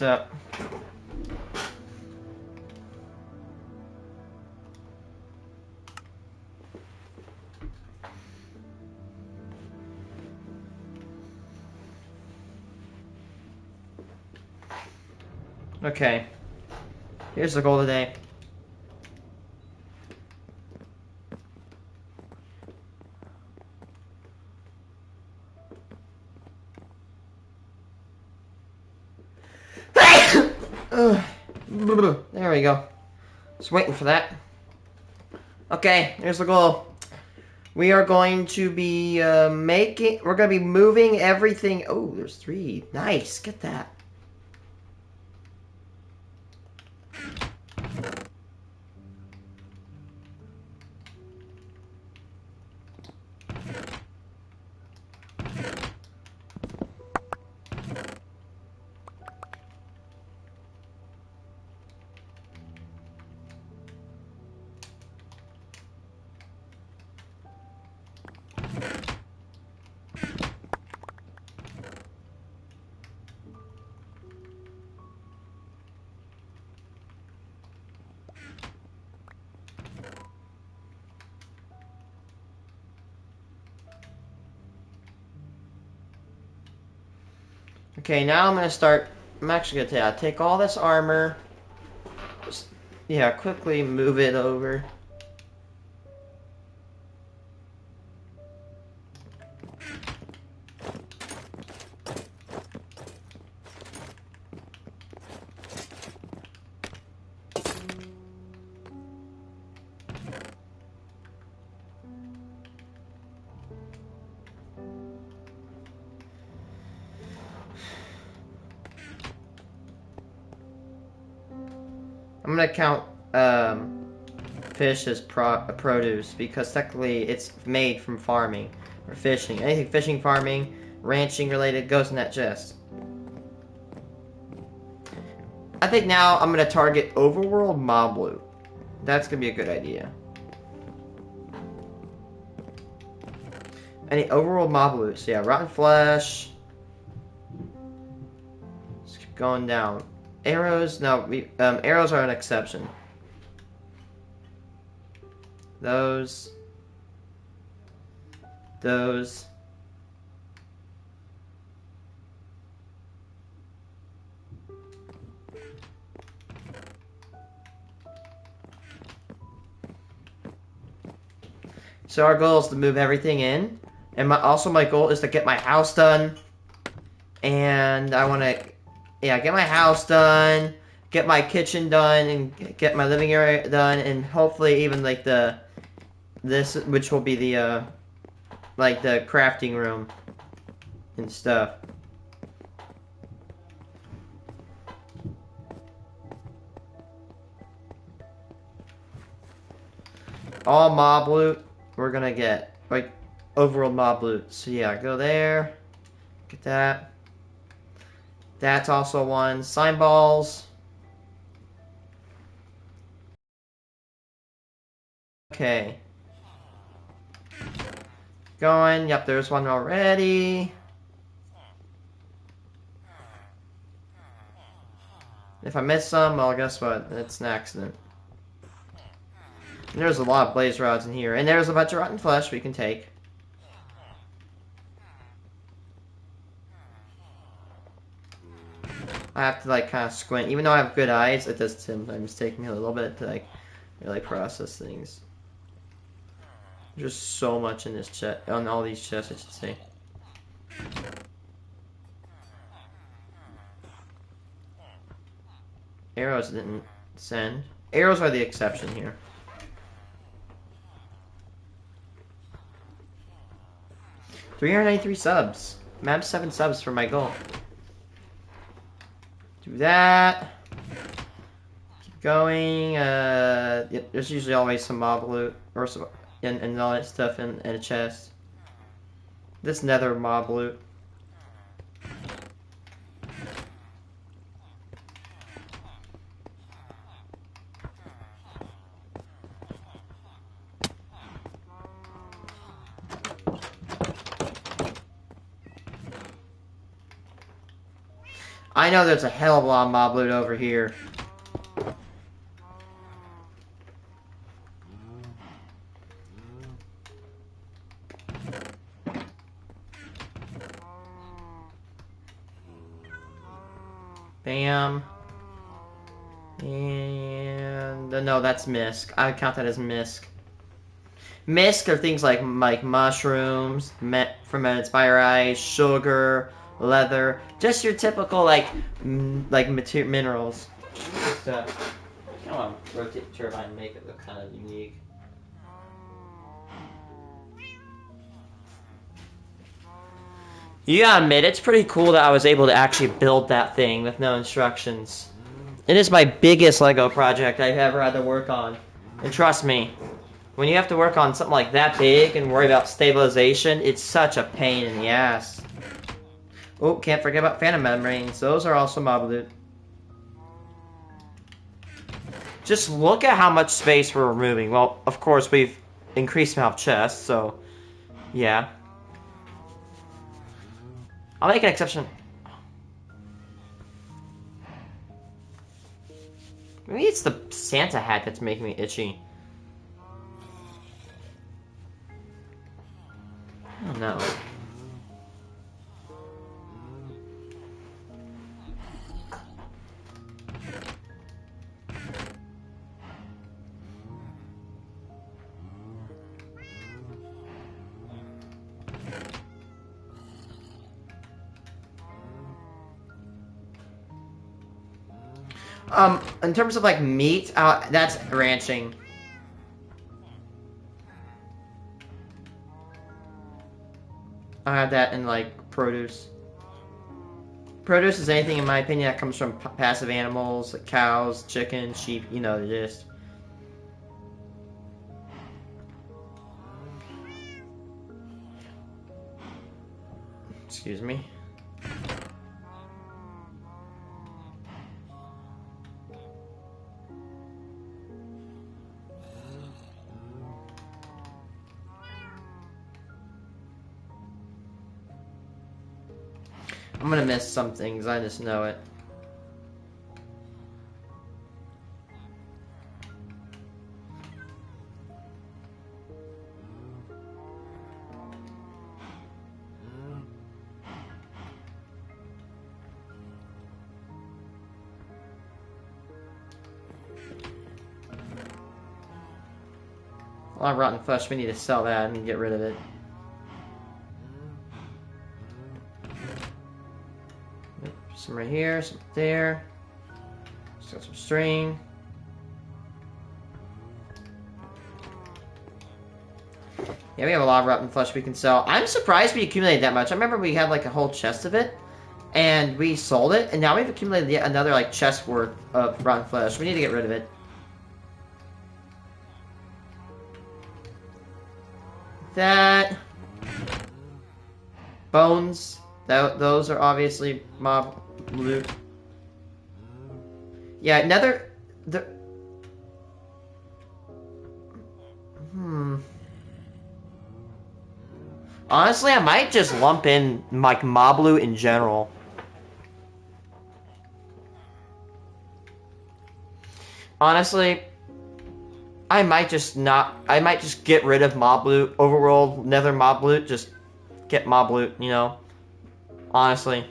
So. Okay. Here's the goal today. There we go. Just waiting for that. Okay, here's the goal. We are going to be we're going to be moving everything. Oh, there's 3. Nice, get that. Okay, now I'm gonna start. I'm actually gonna take all this armor. Just, yeah, quickly move it over. I'm gonna count fish as produce because technically it's made from farming or fishing. Anything fishing, farming, ranching related goes in that chest. I think now I'm gonna target overworld mob loot. That's gonna be a good idea. Any overworld mob loot? So yeah, rotten flesh. Let's keep going down. Arrows? No, arrows are an exception. Those. So our goal is to move everything in. And my goal is to get my house done. And I want to, yeah, get my house done, get my kitchen done, and get my living area done, and hopefully even like this, which will be the like the crafting room and stuff. All mob loot we're gonna get, like overworld mob loot. So yeah, go there, get that. That's also one. Sign balls. Okay. Going. Yep, there's one already. If I miss some, well, guess what? It's an accident. And there's a lot of blaze rods in here. And there's a bunch of rotten flesh we can take. I have to, like, kind of squint. Even though I have good eyes, it does sometimes take me a little bit to, like, really process things. There's just so much in this chest, on all these chests, I should say. Arrows didn't send. Arrows are the exception here. $393 subs. I'm at 7 subs for my goal. Do that. Keep going. Yep, there's usually always some mob loot or some and all that stuff in a chest. This nether mob loot. I know there's a hell of a lot of mob loot over here. Bam. And no, that's misc. I would count that as misc. Misc are things like mushrooms, fermented spice, sugar, leather, just your typical like minerals. Stuff. Come on, rotate the turbine and make it look kind of unique. You gotta admit, it's pretty cool that I was able to actually build that thing with no instructions. It is my biggest Lego project I've ever had to work on. And trust me, when you have to work on something like that big and worry about stabilization, it's such a pain in the ass. Oh, can't forget about phantom membranes. Those are also mob loot. Just look at how much space we're removing. Well, of course, we've increased the amount of chests, so yeah. I'll make an exception. Maybe it's the Santa hat that's making me itchy. I don't know. In terms of like meat, that's ranching. I have that in like produce. Produce is anything, in my opinion, that comes from passive animals, like cows, chickens, sheep. You know, the gist. Excuse me. I'm gonna miss some things, I just know it. A lot of rotten flesh, we need to sell that and get rid of it. Some right here, some there. Just got some string. Yeah, we have a lot of rotten flesh we can sell. I'm surprised we accumulated that much. I remember we had like a whole chest of it, and we sold it, and now we've accumulated yet another like chest worth of rotten flesh. We need to get rid of it. That bones. Those are obviously mob loot. Yeah, Honestly, I might just lump in like mob loot in general. Honestly, I might just get rid of mob loot, overworld, nether mob loot, just get mob loot, you know? Honestly.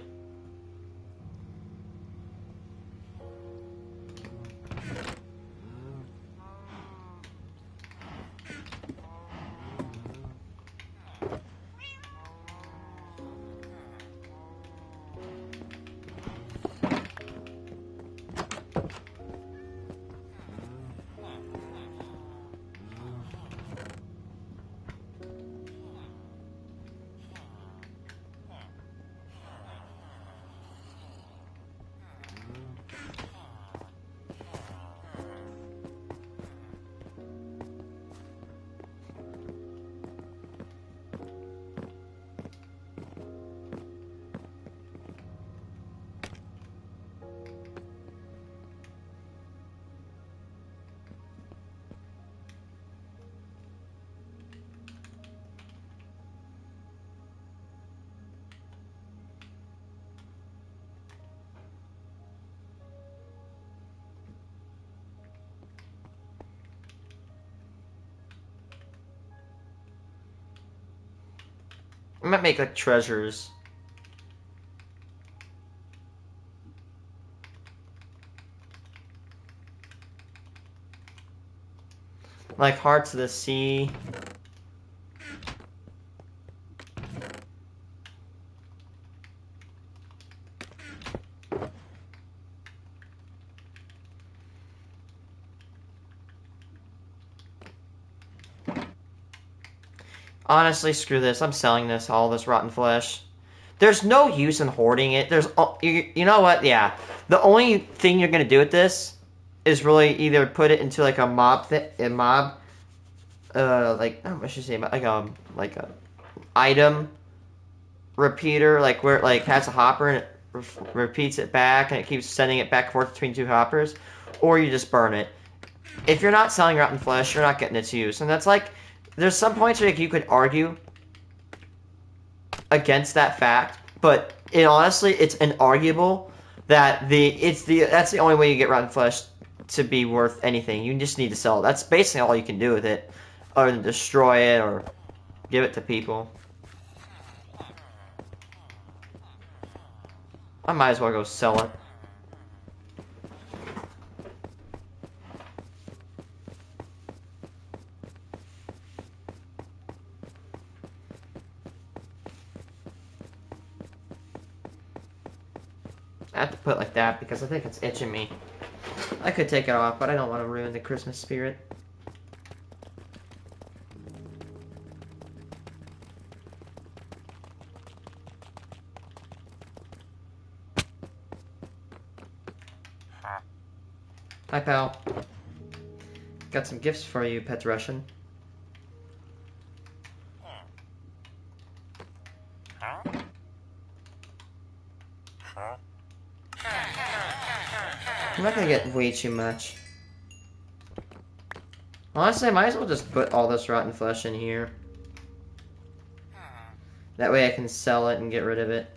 might make like treasures. Like Hearts of the Sea. Honestly, screw this. I'm selling this, all this rotten flesh. There's no use in hoarding it. You know what? Yeah. The only thing you're going to do with this is really either put it into like a mob, like, I should say, like a item repeater, like where it like has a hopper and it repeats it back and it keeps sending it back and forth between two hoppers, or you just burn it. If you're not selling rotten flesh, you're not getting its use, and that's like, there's some points where like, you could argue against that fact, but honestly, it's inarguable that that's the only way you get rotten flesh to be worth anything. You just need to sell it. That's basically all you can do with it, other than destroy it or give it to people. I might as well go sell it. I have to put it like that because I think it's itching me. I could take it off, but I don't want to ruin the Christmas spirit. Hi, pal. Got some gifts for you, Pet Russian. I'm not gonna get way too much. Honestly, I might as well just put all this rotten flesh in here. That way I can sell it and get rid of it.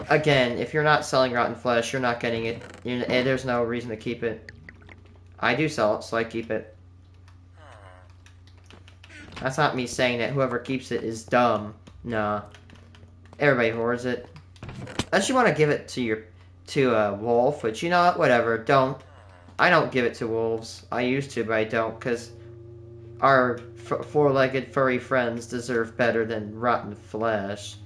Again, if you're not selling rotten flesh, you're not getting it. There's no reason to keep it. I do sell it, so I keep it. That's not me saying that whoever keeps it is dumb. Nah. Everybody hoards it. Unless you want to give it to a wolf, which, you know what, whatever, don't. I don't give it to wolves. I used to, but I don't, because our four-legged furry friends deserve better than rotten flesh.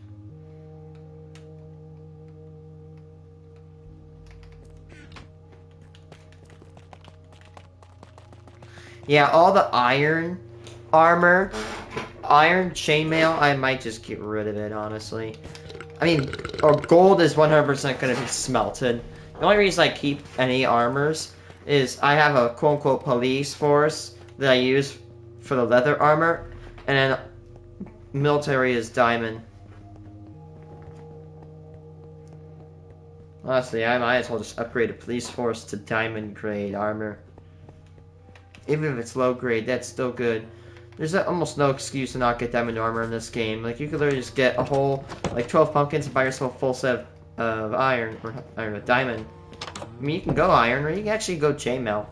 Yeah, all the iron armor, iron chainmail, I might just get rid of it, honestly. I mean, or gold is 100% going to be smelted. The only reason I keep any armors is I have a quote-unquote police force that I use for the leather armor, and then military is diamond. Honestly, I might as well just upgrade a police force to diamond grade armor. Even if it's low grade, that's still good. There's almost no excuse to not get diamond armor in this game. Like, you could literally just get a whole, like, 12 pumpkins and buy yourself a full set of iron, or diamond. I mean, you can go iron, or you can actually go chainmail.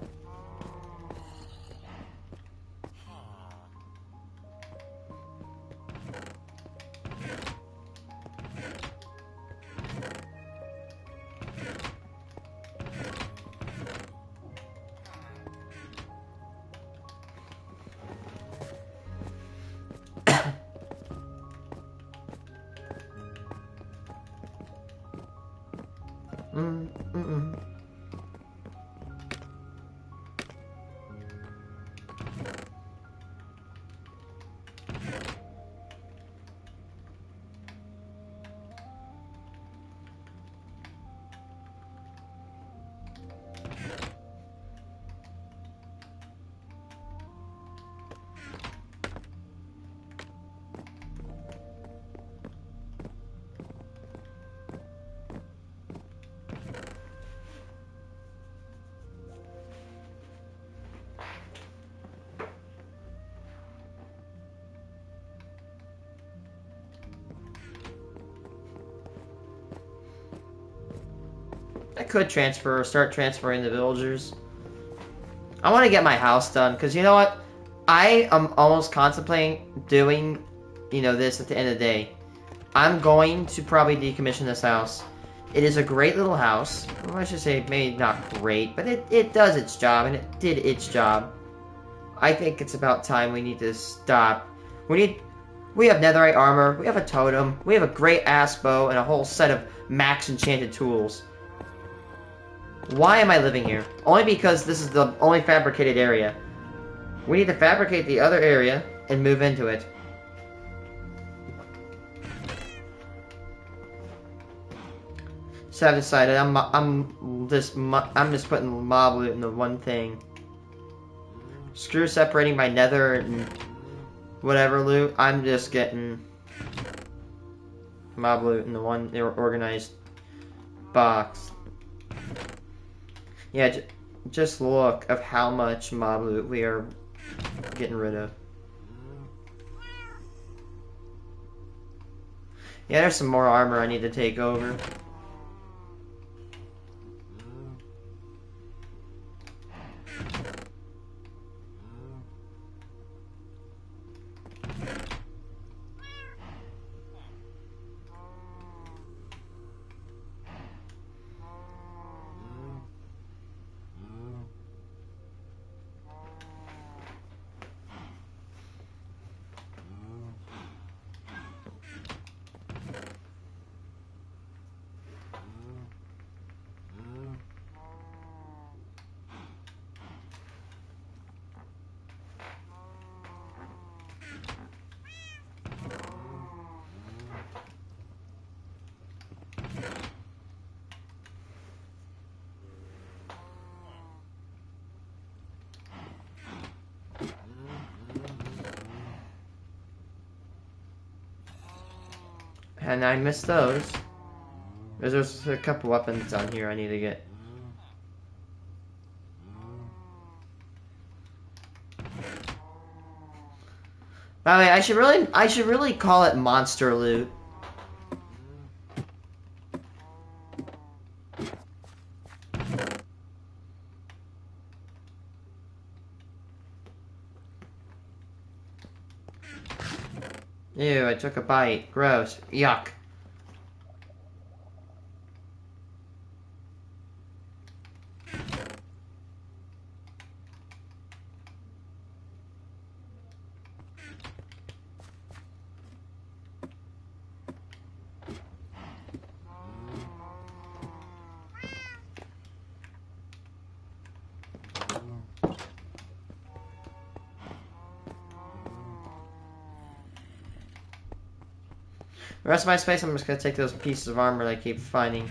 I could start transferring the villagers. I want to get my house done, because you know what? I am almost contemplating doing, this at the end of the day. I'm going to probably decommission this house. It is a great little house. Well, I should say maybe not great, but it does its job, and it did its job. I think it's about time we need to stop. We have netherite armor, we have a totem, we have a great ass bow, and a whole set of max enchanted tools. Why am I living here? Only because this is the only fabricated area. We need to fabricate the other area and move into it. So I've decided I'm just putting mob loot in the one thing. Screw separating my nether and whatever loot. I'm just getting mob loot in the one organized box. Yeah, just look of how much mob loot we are getting rid of. Yeah, there's some more armor I need to take over. And I missed those. There's a couple weapons down here I need to get. By the way, I should really call it monster loot. Ew, I took a bite. Gross. Yuck. The rest of my space, I'm just gonna take those pieces of armor that I keep finding.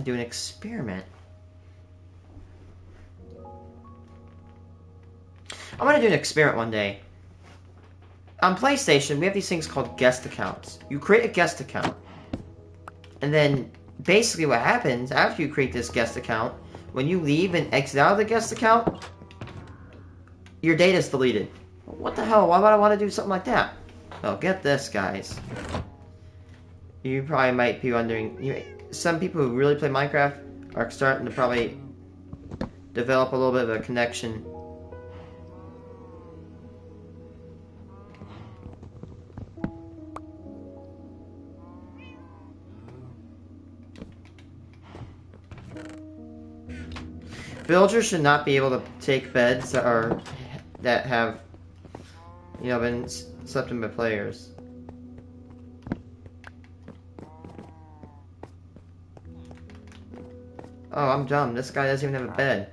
do an experiment. I want to do an experiment one day. On PlayStation, we have these things called guest accounts. You create a guest account. And then, basically what happens after you create this guest account, when you leave and exit out of the guest account, your data is deleted. What the hell? Why would I want to do something like that? Well, get this, guys. You probably might be wondering, some people who really play Minecraft are starting to probably develop a little bit of a connection. Villagers should not be able to take beds that have, been slept in by players. Oh, I'm dumb. This guy doesn't even have a bed.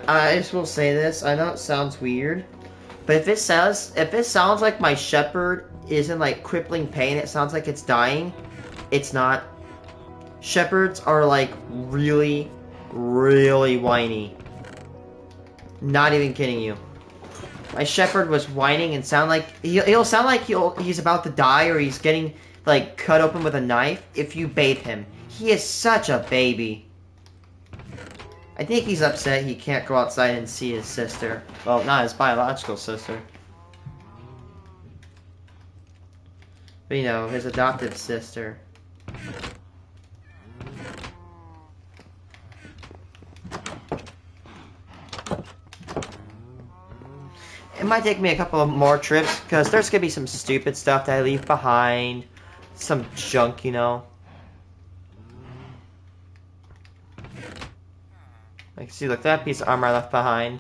I just will say this. I know it sounds weird, but if it sounds like my shepherd is in like crippling pain, it sounds like it's dying. It's not. Shepherds are like really, really whiny. Not even kidding you. My shepherd was whining and sound like he'll sound like he's about to die or he's getting like cut open with a knife if you bathe him. He is such a baby. I think he's upset he can't go outside and see his sister. Well, not his biological sister. But his adopted sister. It might take me a couple of more trips, because there's gonna be some stupid stuff that I leave behind. Some junk, Like, see, look, that piece of armor I left behind.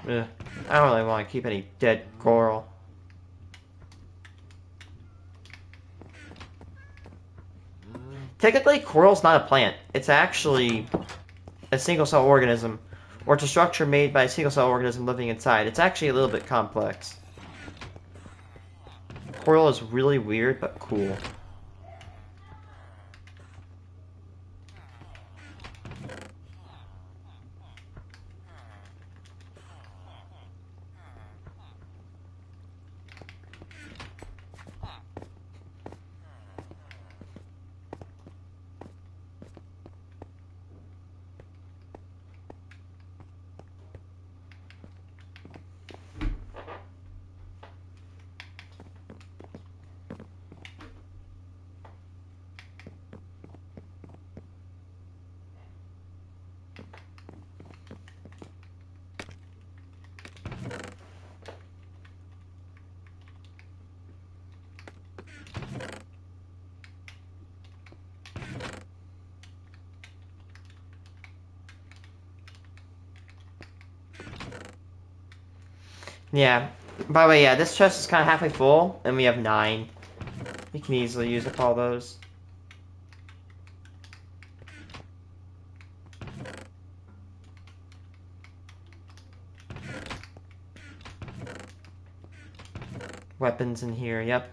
Ugh, I don't really want to keep any dead coral. Technically, coral's not a plant. It's actually a single-cell organism, or it's a structure made by a single-cell organism living inside. It's actually a little bit complex. Coral is really weird, but cool. Yeah. By the way, yeah, this chest is kind of halfway full, and we have 9. We can easily use up all those. Weapons in here, yep.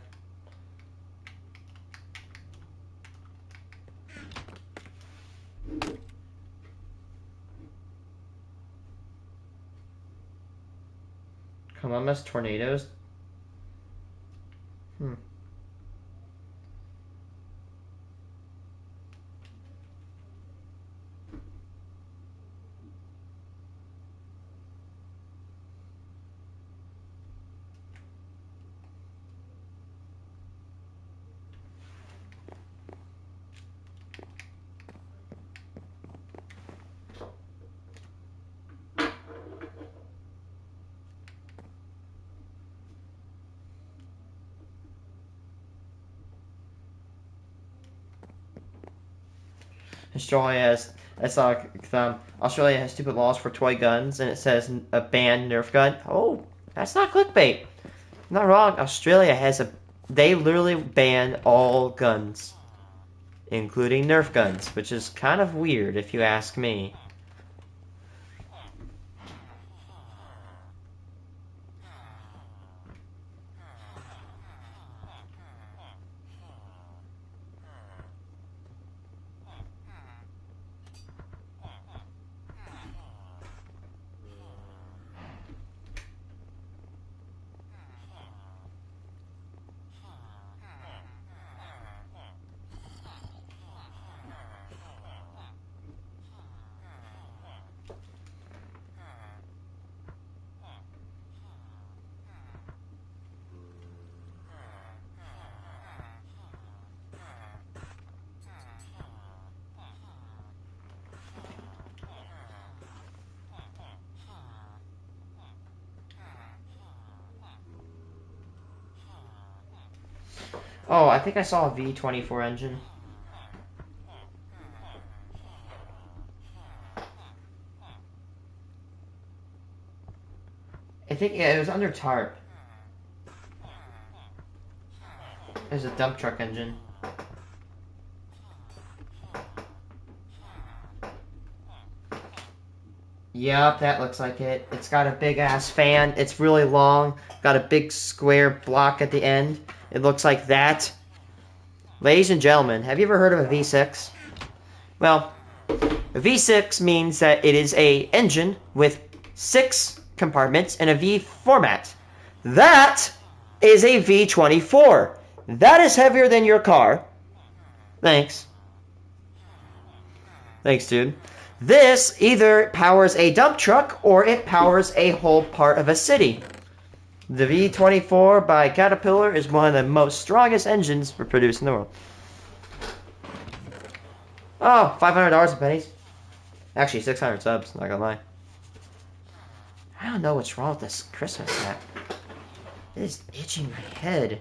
Come on, miss tornadoes. Australia has stupid laws for toy guns, and it says a banned Nerf gun. Oh, that's not clickbait. I'm not wrong. Australia they literally ban all guns, including Nerf guns, which is kind of weird if you ask me. Oh, I think I saw a V24 engine. I think, yeah, it was under tarp. There's a dump truck engine. Yep, that looks like it. It's got a big ass fan. It's really long. Got a big square block at the end. It looks like that. Ladies and gentlemen, have you ever heard of a V6? Well, a V6 means that it is a engine with 6 compartments in a V format. That is a V24. That is heavier than your car. Thanks. Thanks, dude. This either powers a dump truck or it powers a whole part of a city. The V24 by Caterpillar is one of the most strongest engines produced in the world. Oh, $500 in pennies. Actually, 600 subs, not gonna lie. I don't know what's wrong with this Christmas hat. It is itching my head.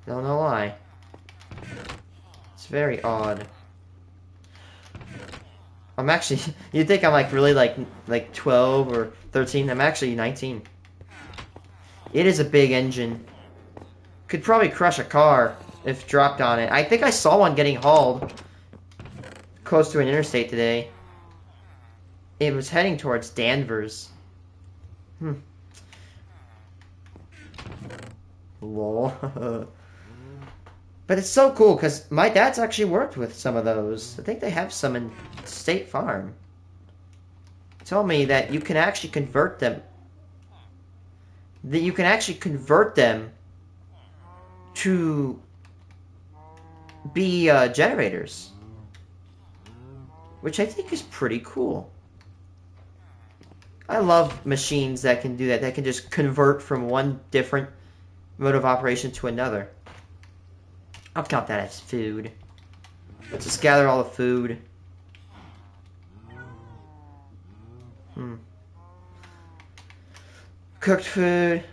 Don't know why. It's very odd. I'm actually, you'd think I'm like really like 12 or 13. I'm actually 19. It is a big engine. Could probably crush a car if dropped on it. I think I saw one getting hauled close to an interstate today. It was heading towards Danvers. Lol. But it's so cool because my dad's actually worked with some of those. I think they have some in State Farm. Tell me that you can actually convert them. That you can actually convert them to be generators. Which I think is pretty cool. I love machines that can do that. That can just convert from one different mode of operation to another. I'll count that as food. Let's just gather all the food. Cooked food.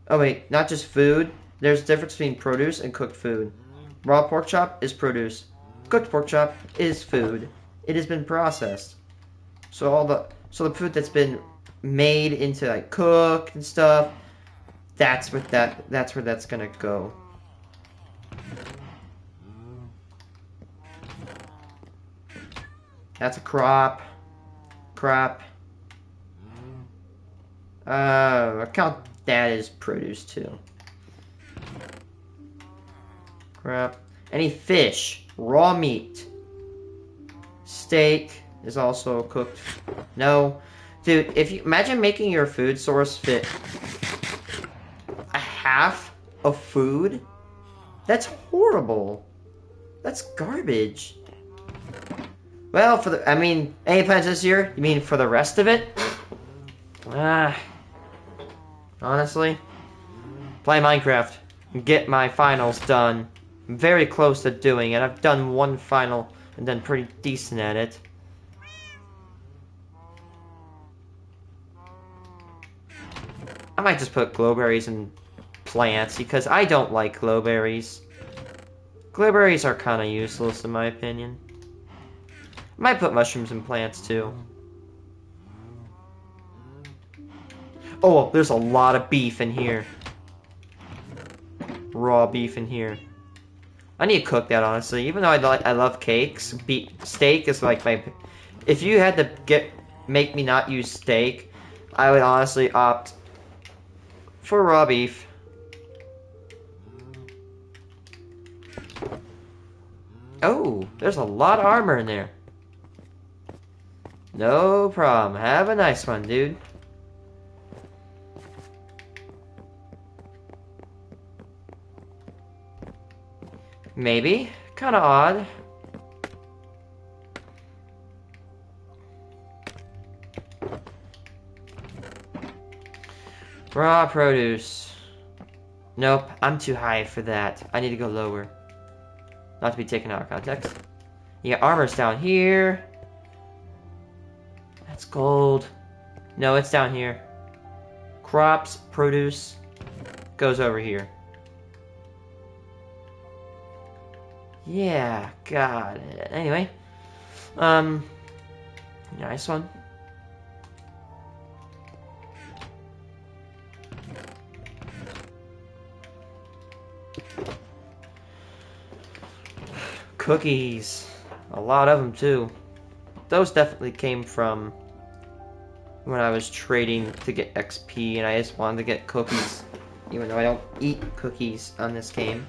Oh wait, not just food. There's a difference between produce and cooked food. Raw pork chop is produce. Cooked pork chop is food. It has been processed. So the food that's been made into like cooked and stuff, that's where that's gonna go. That's a crop. Crop. I count that as produce too. Crap. Any fish, raw meat, steak is also cooked. No, dude. If you imagine making your food source fit a half of food, that's horrible. That's garbage. Well, any plans this year? You mean for the rest of it? Honestly, play Minecraft and get my finals done. I'm very close to doing it. I've done one final and done pretty decent at it. I might just put glowberries in plants because I don't like glowberries. Glowberries are kind of useless in my opinion. I might put mushrooms in plants too. Oh, there's a lot of beef in here. Raw beef in here. I need to cook that, honestly. Even though I love cakes, steak is like my... If you had to make me not use steak, I would honestly opt for raw beef. Oh, there's a lot of armor in there. No problem. Have a nice one, dude. Maybe. Kind of odd. Raw produce. Nope, I'm too high for that. I need to go lower. Not to be taken out of context. Yeah, armor's down here. That's gold. No, it's down here. Crops, produce, goes over here. Yeah, got it. Anyway. Nice one. Cookies. A lot of them, too. Those definitely came from when I was trading to get XP, and I just wanted to get cookies. Even though I don't eat cookies on this game.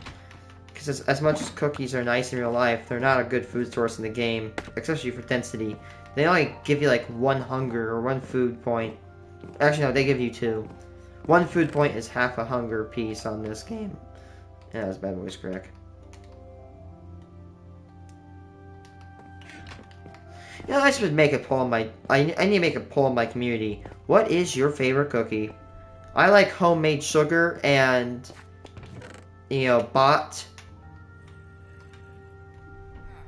Because as much as cookies are nice in real life, they're not a good food source in the game. Especially for density. They only give you like 1 hunger or 1 food point. Actually, no, they give you 2. 1 food point is half a hunger piece on this game. Yeah, that was bad voice crack. You know, I should make a poll in my... I need to make a poll in my community. What is your favorite cookie? I like homemade sugar and... You know, bot.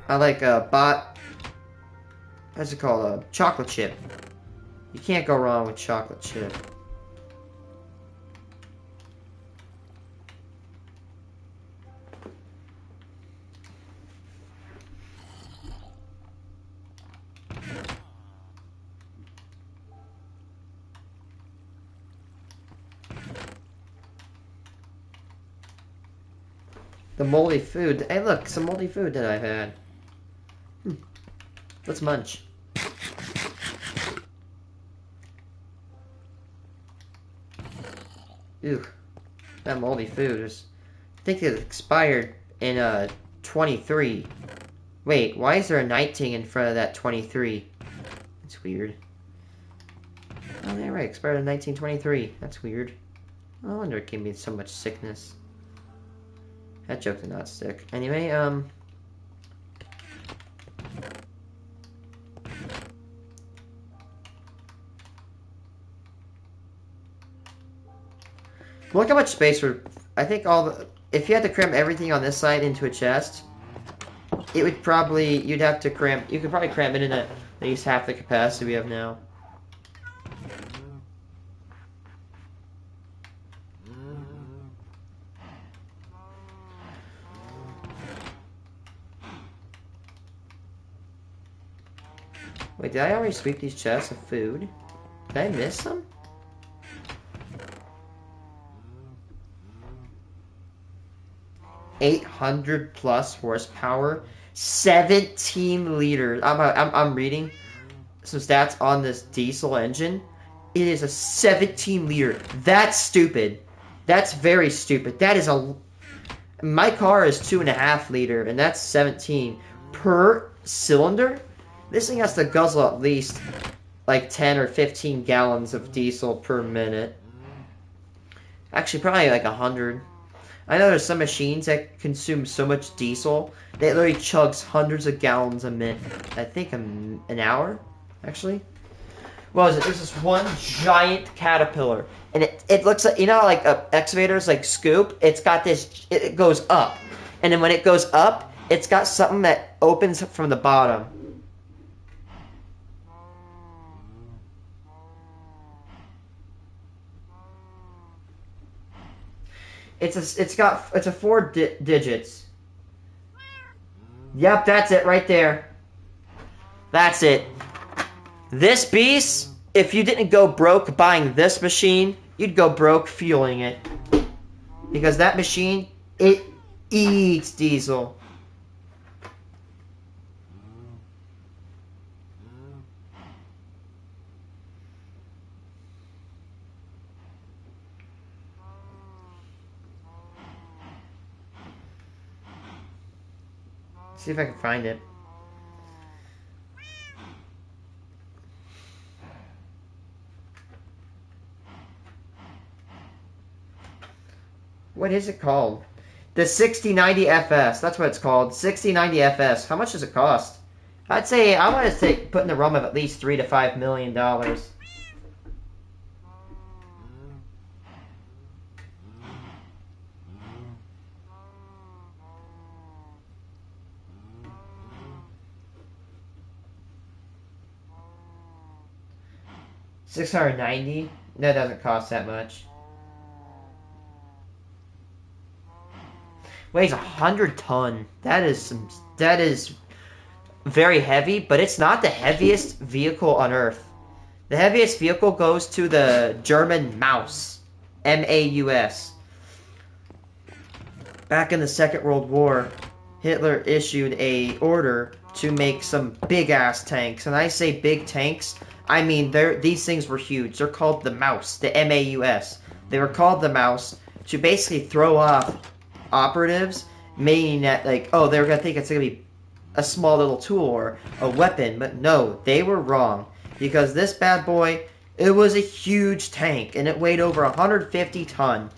I like bot... What's it called? Chocolate chip. You can't go wrong with chocolate chip. The moldy food. Hey, look, some moldy food that I've had. Let's munch. Ew. That moldy food is... I think it expired in 23. Wait, why is there a 19 in front of that 23? That's weird. Oh, yeah, right. Expired in 1923. That's weird. No wonder it gave me so much sickness. That joke did not stick. Anyway, look how much space we're... I think if you had to cram everything on this side into a chest, it would probably... You'd have to cram... You could probably cram it in at least half the capacity we have now. Wait, did I already sweep these chests of food? Did I miss some? +800 horsepower, 17 liters. I'm reading some stats on this diesel engine. It is a 17 liter. That's stupid. That's very stupid. That is a. My car is 2.5 liter, and that's 17 per cylinder. This thing has to guzzle at least like 10 or 15 gallons of diesel per minute. Actually, probably like 100. I know there's some machines that consume so much diesel that it literally chugs hundreds of gallons a minute. I think an hour, actually. What was it? There's this one giant caterpillar, and it looks like, you know, like excavators like scoop. It's got this. It goes up, and then when it goes up, it's got something that opens from the bottom. It's a 4 digits. Yep, that's it right there. That's it. This beast, if you didn't go broke buying this machine, you'd go broke fueling it. Because that machine, it eats diesel. See if I can find it. What is it called? The 6090 FS. That's what it's called. 6090 FS. How much does it cost? I'd say I want to say put in the realm of at least $3 to $5 million. $690? That doesn't cost that much. Weighs 100 ton. That is very heavy, but it's not the heaviest vehicle on Earth. The heaviest vehicle goes to the German Maus. M-A-U-S. Back in the Second World War, Hitler issued a order to make some big-ass tanks. And I say big tanks, I mean these things were huge. They're called the Maus, the M-A-U-S. They were called the Maus to basically throw off operatives, meaning that, like, oh, they were going to think it's going to be a small little tool or a weapon. But no, they were wrong. Because this bad boy, it was a huge tank, and it weighed over 150 ton.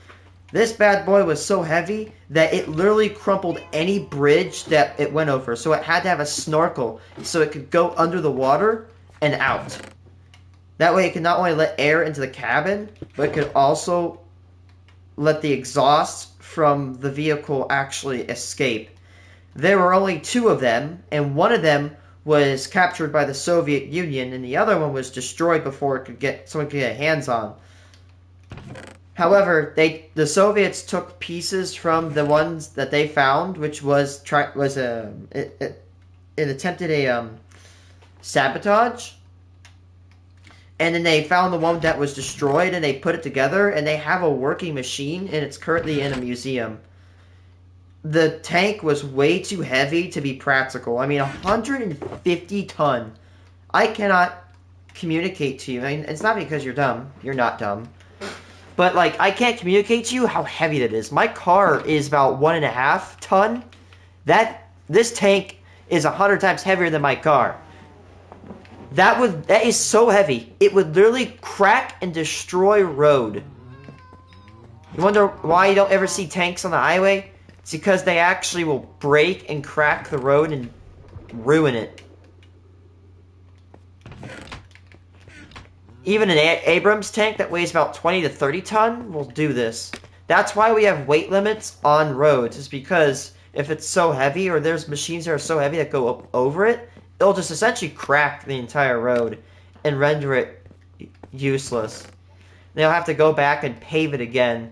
This bad boy was so heavy that it literally crumpled any bridge that it went over. So it had to have a snorkel so it could go under the water and out. That way it could not only let air into the cabin, but it could also let the exhaust from the vehicle actually escape. There were only 2 of them, and one of them was captured by the Soviet Union, and the other one was destroyed before someone could get hands on. However, the Soviets took pieces from the ones that they found, which it attempted a sabotage. And then they found the one that was destroyed, and they put it together, and they have a working machine, and it's currently in a museum. The tank was way too heavy to be practical. I mean, 150 ton. I cannot communicate to you. I mean, it's not because you're dumb. You're not dumb. But, like, I can't communicate to you how heavy that is. My car is about 1.5 ton. This tank is 100 times heavier than my car. That is so heavy. It would literally crack and destroy road. You wonder why you don't ever see tanks on the highway? It's because they actually will break and crack the road and ruin it. Even an Abrams tank that weighs about 20 to 30 ton will do this. That's why we have weight limits on roads. Is because if it's so heavy, or there's machines that are so heavy that go up over it, it'll just essentially crack the entire road and render it useless. They'll have to go back and pave it again,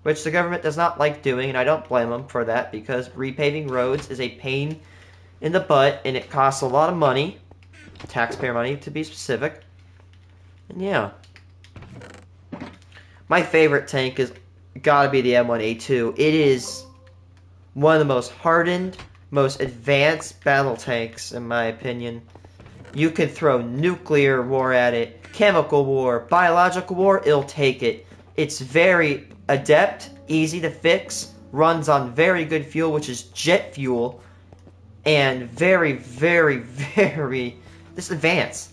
which the government does not like doing, and I don't blame them for that, because repaving roads is a pain in the butt, and it costs a lot of money, taxpayer money to be specific. And yeah. My favorite tank is gotta be the M1A2. It is one of the most hardened, most advanced battle tanks, in my opinion. You can throw nuclear war at it, chemical war, biological war, it'll take it. It's very adept, easy to fix, runs on very good fuel, which is jet fuel, and very, very, very just advanced.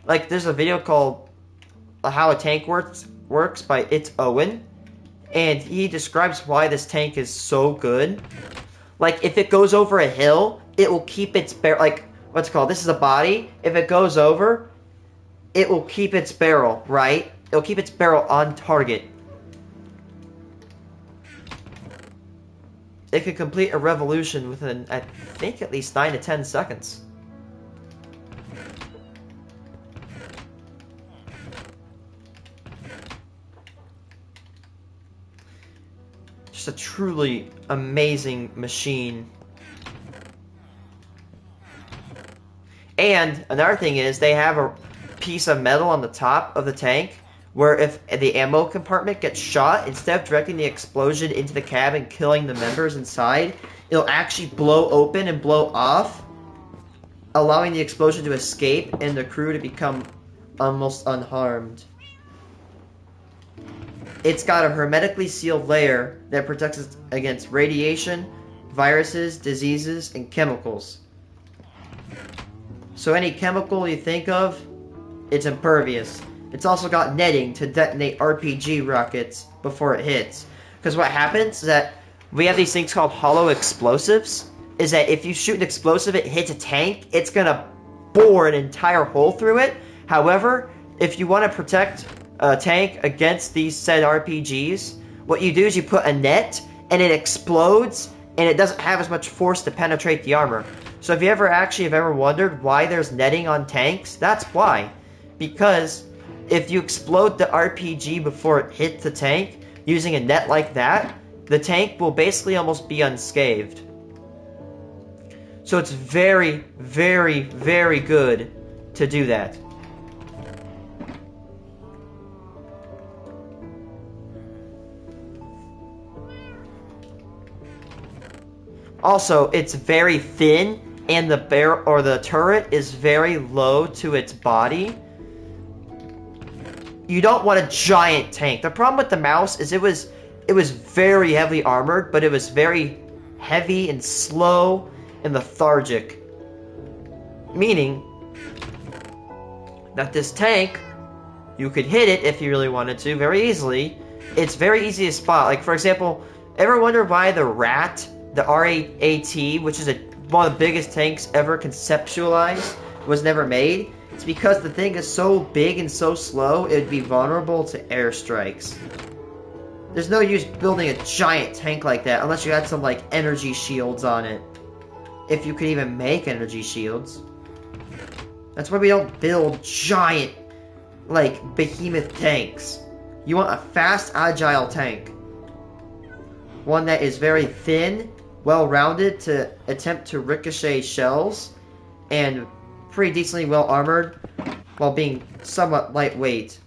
Like, there's a video called How a Tank Works by It's Owen, and he describes why this tank is so good. Like, if it goes over a hill, it will keep its barrel, like, what's it called? This is a body. If it goes over, it will keep its barrel, right? It'll keep its barrel on target. It could complete a revolution within, I think, at least 9 to 10 seconds. Just a truly amazing machine. And another thing is, they have a piece of metal on the top of the tank where if the ammo compartment gets shot, instead of directing the explosion into the cab and killing the members inside, it'll actually blow open and blow off, allowing the explosion to escape and the crew to become almost unharmed. It's got a hermetically sealed layer that protects it against radiation, viruses, diseases, and chemicals. So any chemical you think of, it's impervious. It's also got netting to detonate RPG rockets before it hits. Because what happens is that we have these things called hollow explosives. Is that if you shoot an explosive, it hits a tank, it's going to bore an entire hole through it. However, if you want to protect a tank against these said RPGs, what you do is you put a net, and it explodes, and it doesn't have as much force to penetrate the armor. So if you ever actually have ever wondered why there's netting on tanks, that's why. Because if you explode the RPG before it hits the tank, using a net like that, the tank will basically almost be unscathed. So it's very, very, very good to do that. Also, it's very thin, and the barrel or the turret is very low to its body. You don't want a giant tank. The problem with the mouse is it was very heavily armored, but it was very heavy and slow and lethargic. Meaning that this tank, you could hit it if you really wanted to very easily. It's very easy to spot. Like, for example, ever wonder why the Rat, the R8AT, which is one of the biggest tanks ever conceptualized, was never made? It's because the thing is so big and so slow, it would be vulnerable to airstrikes. There's no use building a giant tank like that unless you had some, like, energy shields on it. If you could even make energy shields. That's why we don't build giant, like, behemoth tanks. You want a fast, agile tank. One that is very thin, well-rounded to attempt to ricochet shells, and pretty decently well-armored, while being somewhat lightweight.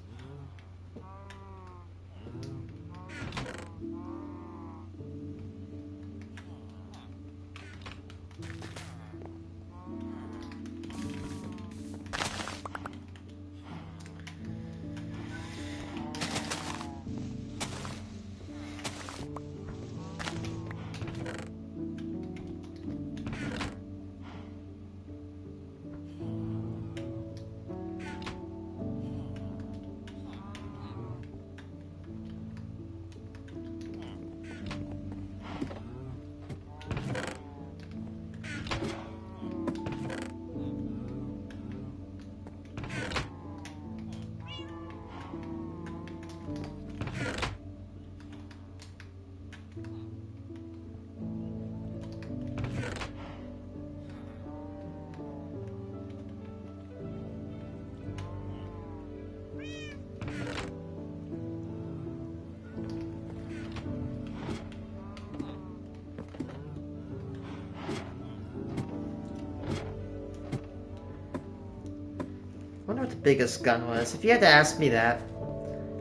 wonder what the biggest gun was. If you had to ask me that,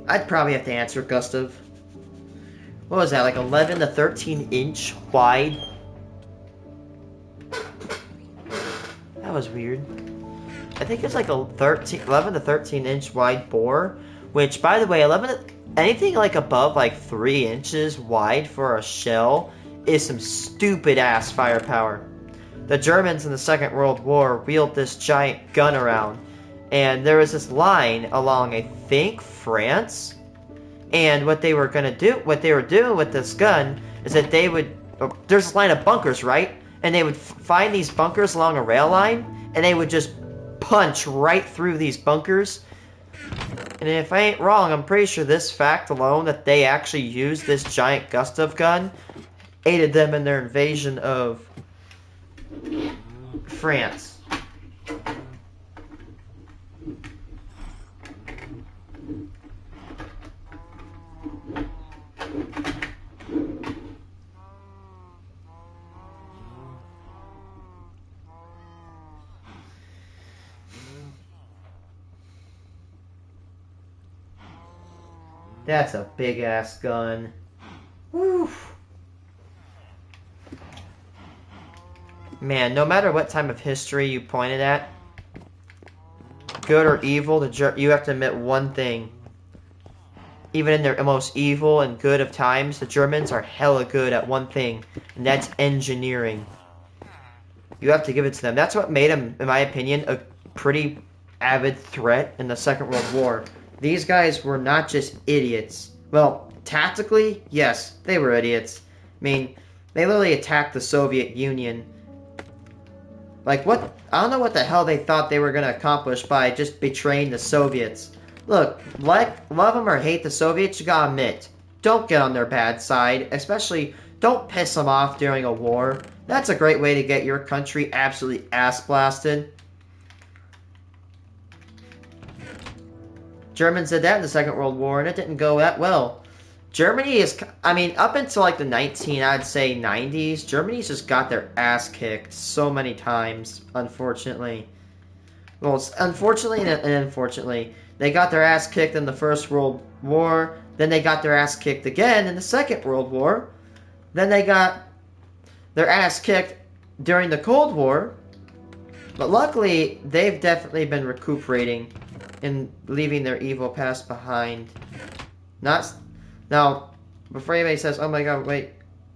I'd probably have to answer Gustav. What was that, like 11 to 13 inch wide? That was weird. I think it's like a 11 to 13 inch wide bore, which, by the way, anything like above like 3 inches wide for a shell is some stupid ass firepower. The Germans in the Second World War wheeled this giant gun around, and there was this line along, I think, France. And what they were doing with this gun is that they would, there's a line of bunkers, right? And they would find these bunkers along a rail line, and they would just punch right through these bunkers. And if I ain't wrong, I'm pretty sure this fact alone, that they actually used this giant Gustav gun, aided them in their invasion of France. That's a big-ass gun. Woof. Man, no matter what time of history you pointed at, good or evil, you have to admit one thing. Even in their most evil and good of times, the Germans are hella good at one thing, and that's engineering. You have to give it to them. That's what made them, in my opinion, a pretty avid threat in the Second World War. These guys were not just idiots. Well, tactically, yes, they were idiots. I mean, they literally attacked the Soviet Union. Like, what? I don't know what the hell they thought they were going to accomplish by just betraying the Soviets. Look, love them or hate the Soviets, you gotta admit, don't get on their bad side. Especially, don't piss them off during a war. That's a great way to get your country absolutely ass-blasted. Germans did that in the Second World War, and it didn't go that well. Germany is, I mean, up until like the I'd say 90s, Germany's just got their ass kicked so many times, unfortunately. Well, unfortunately and unfortunately. They got their ass kicked in the First World War, then they got their ass kicked again in the Second World War, then they got their ass kicked during the Cold War, but luckily, they've definitely been recuperating and leaving their evil past behind. Now, before anybody says, "Oh my God, wait,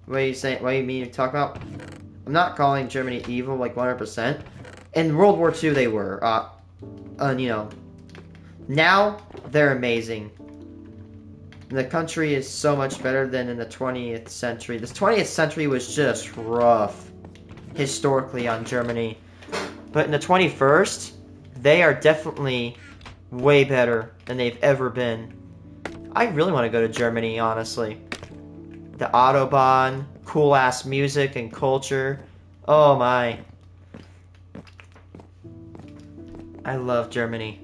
what are you saying? What do you mean you talk about?" I'm not calling Germany evil like 100%. In World War II, they were. You know, now they're amazing. The country is so much better than in the 20th century. The 20th century was just rough, historically, on Germany. But in the 21st, they are definitely way better than they've ever been. I really want to go to Germany, honestly. The Autobahn, cool-ass music and culture. Oh my. I love Germany.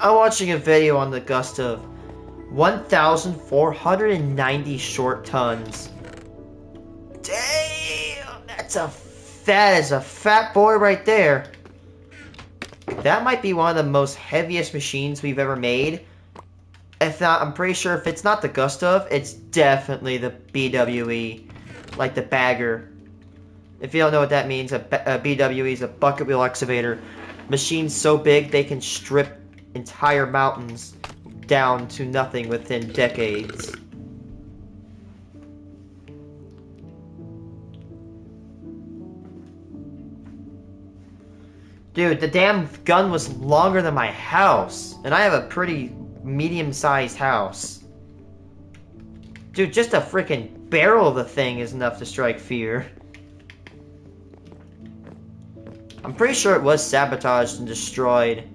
I'm watching a video on the gust of 1,490 short tons. Damn, that is a fat boy right there. That might be one of the most heaviest machines we've ever made. If not, I'm pretty sure if it's not the Gustav, it's definitely the BWE, like the bagger. If you don't know what that means, a BWE is a bucket wheel excavator. Machines so big they can strip entire mountains down to nothing within decades. Dude, the damn gun was longer than my house, and I have a pretty medium-sized house. Dude, just a freaking barrel of the thing is enough to strike fear. I'm pretty sure it was sabotaged and destroyed.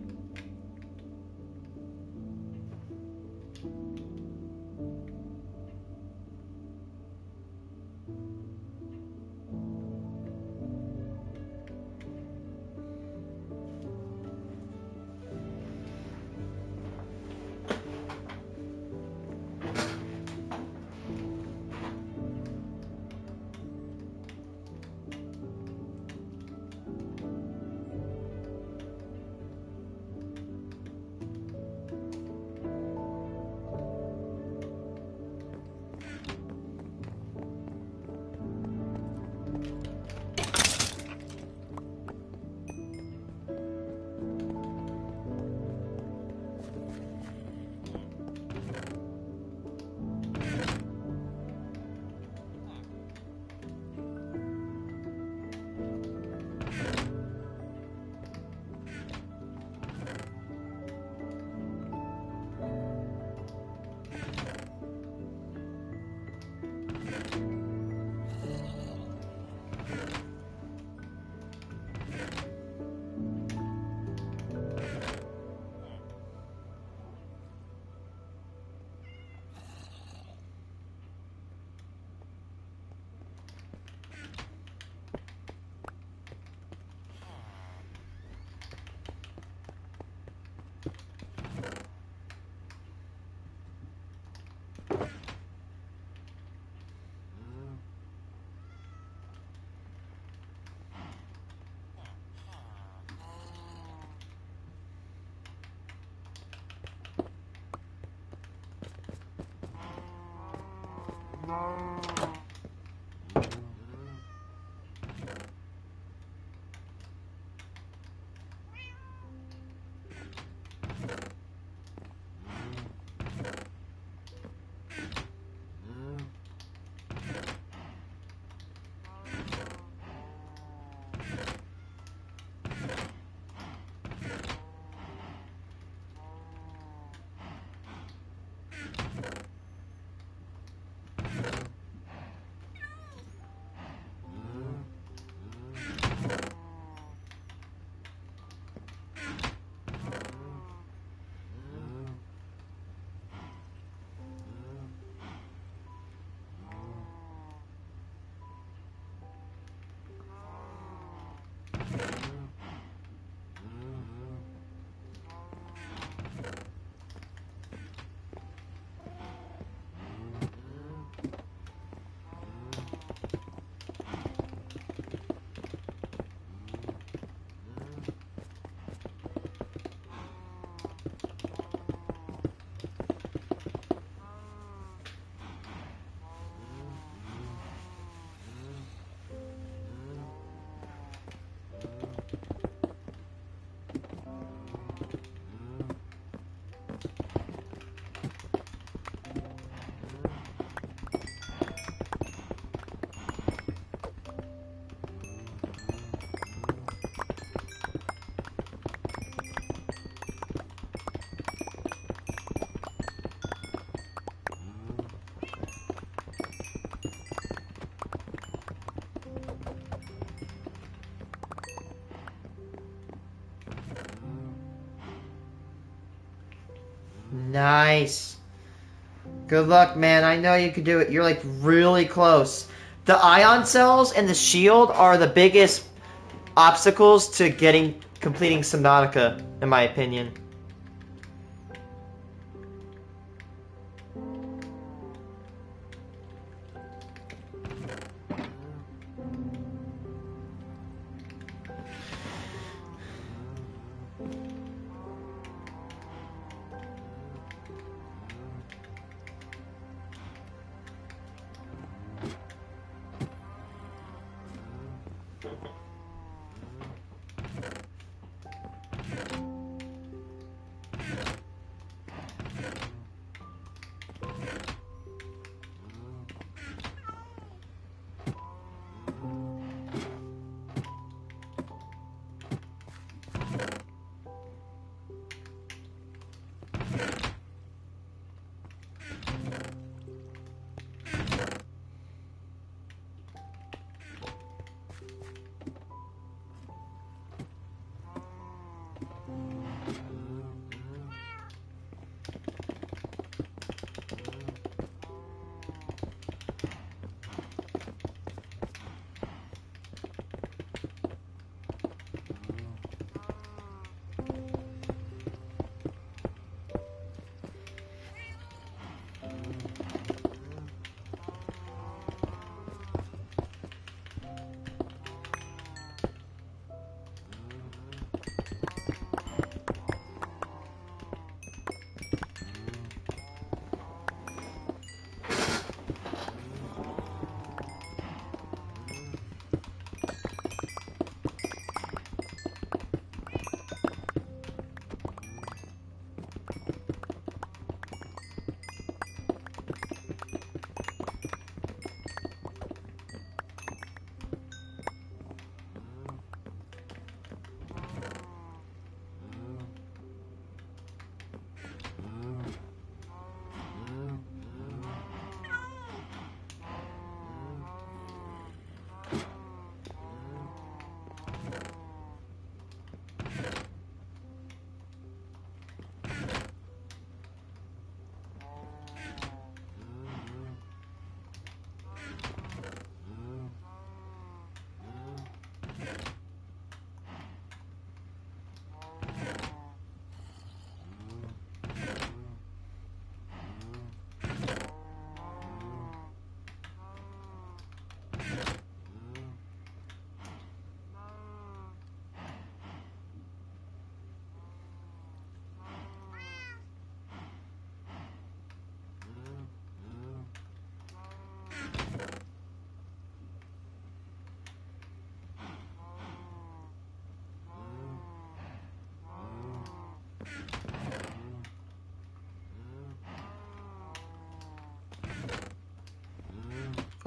Nice. Good luck, man. I know you can do it. You're like really close. The ion cells and the shield are the biggest obstacles to completing Subnautica, in my opinion.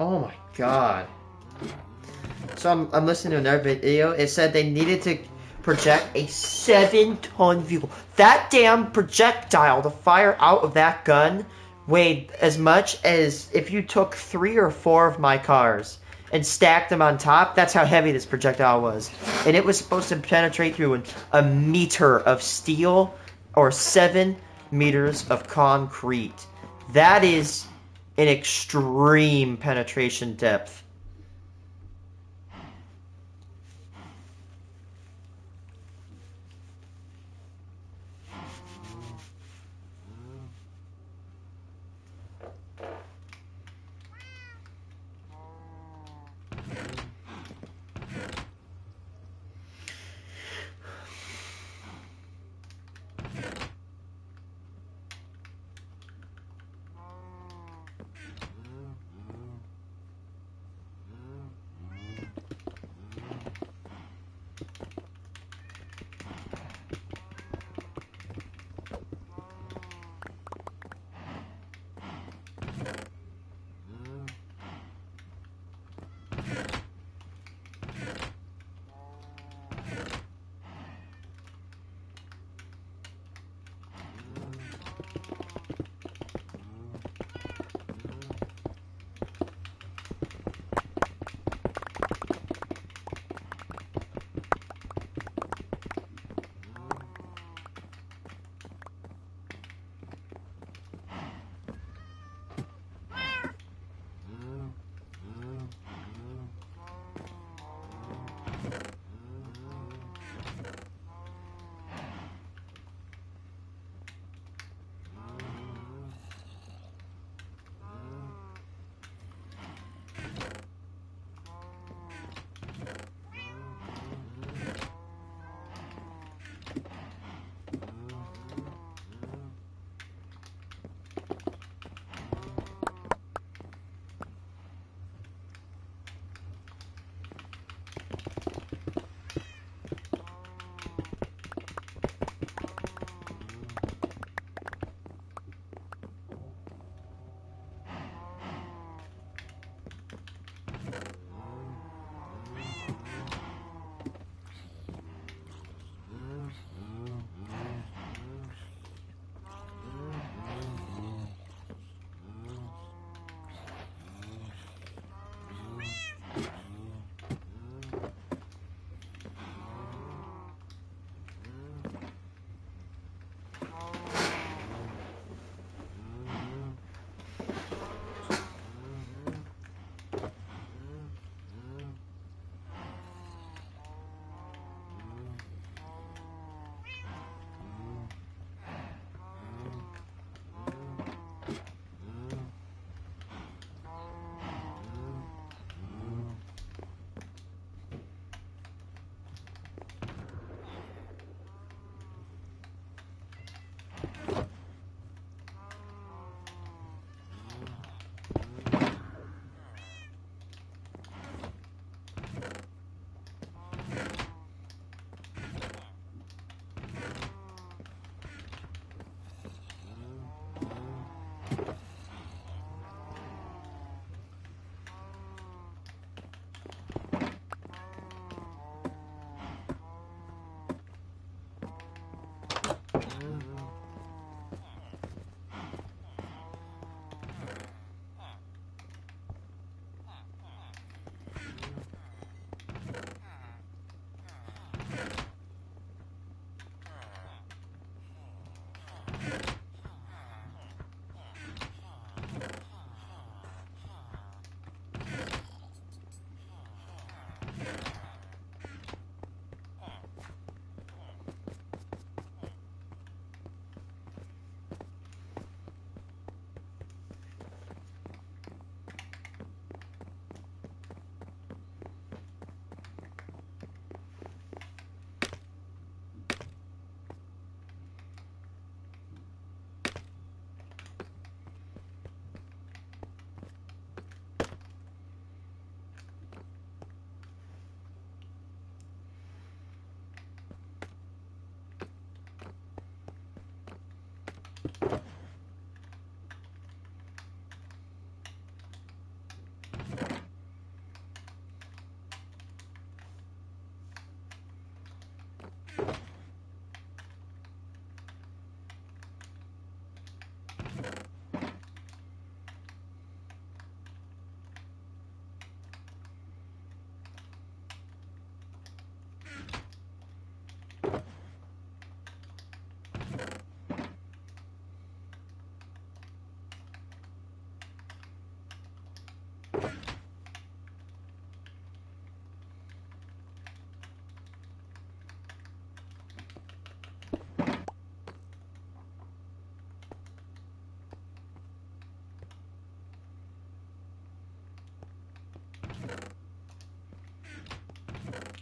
Oh my god. So I'm listening to another video. It said they needed to project a 7-ton vehicle. That damn projectile to fire out of that gun weighed as much as if you took 3 or 4 of my cars and stacked them on top. That's how heavy this projectile was. And it was supposed to penetrate through a meter of steel or 7 meters of concrete. That is an extreme penetration depth.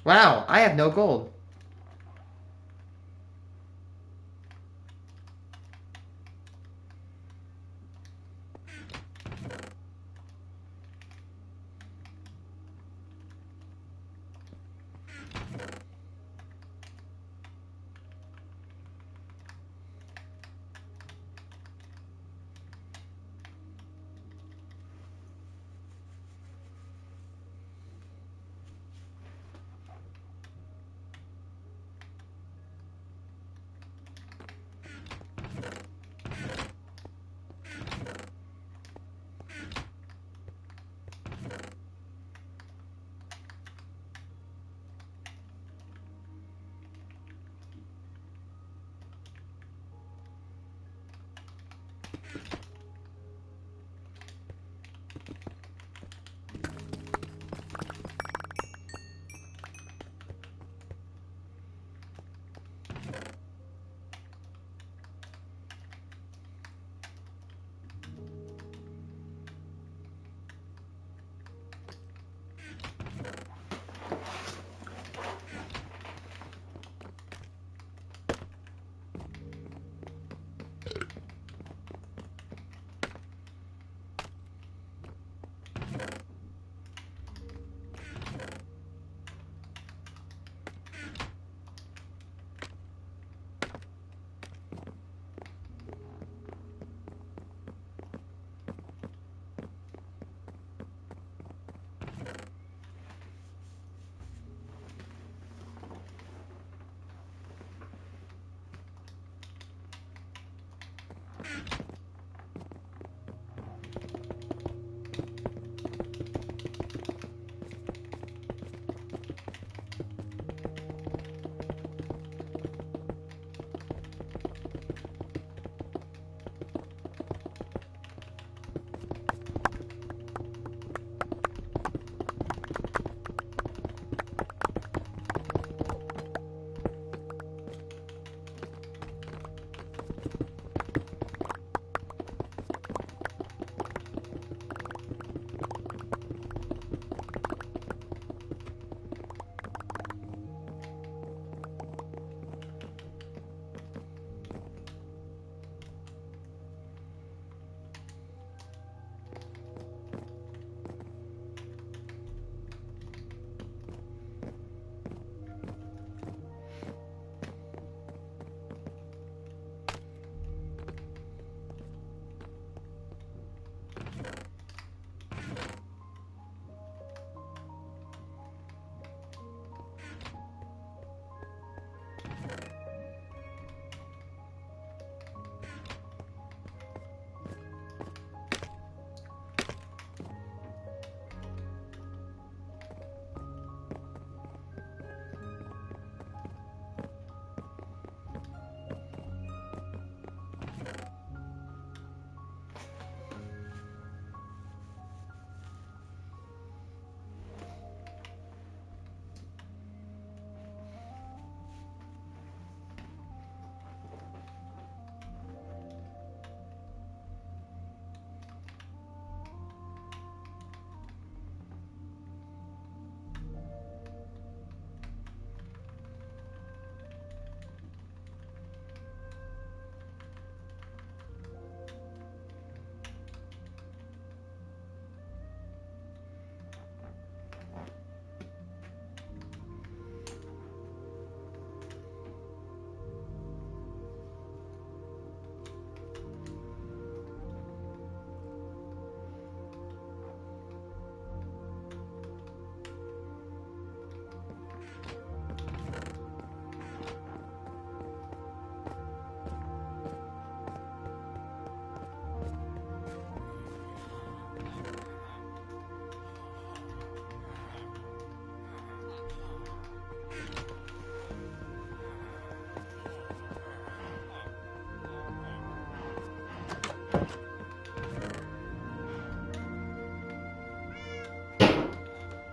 Wow, I have no gold.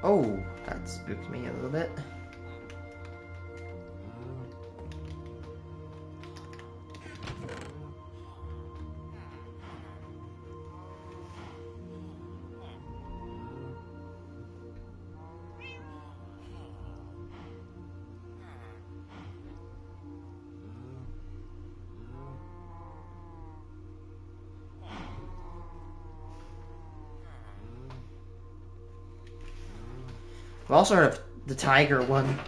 Oh, that spooked me a little bit. I've also heard of the tiger one.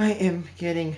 I am getting...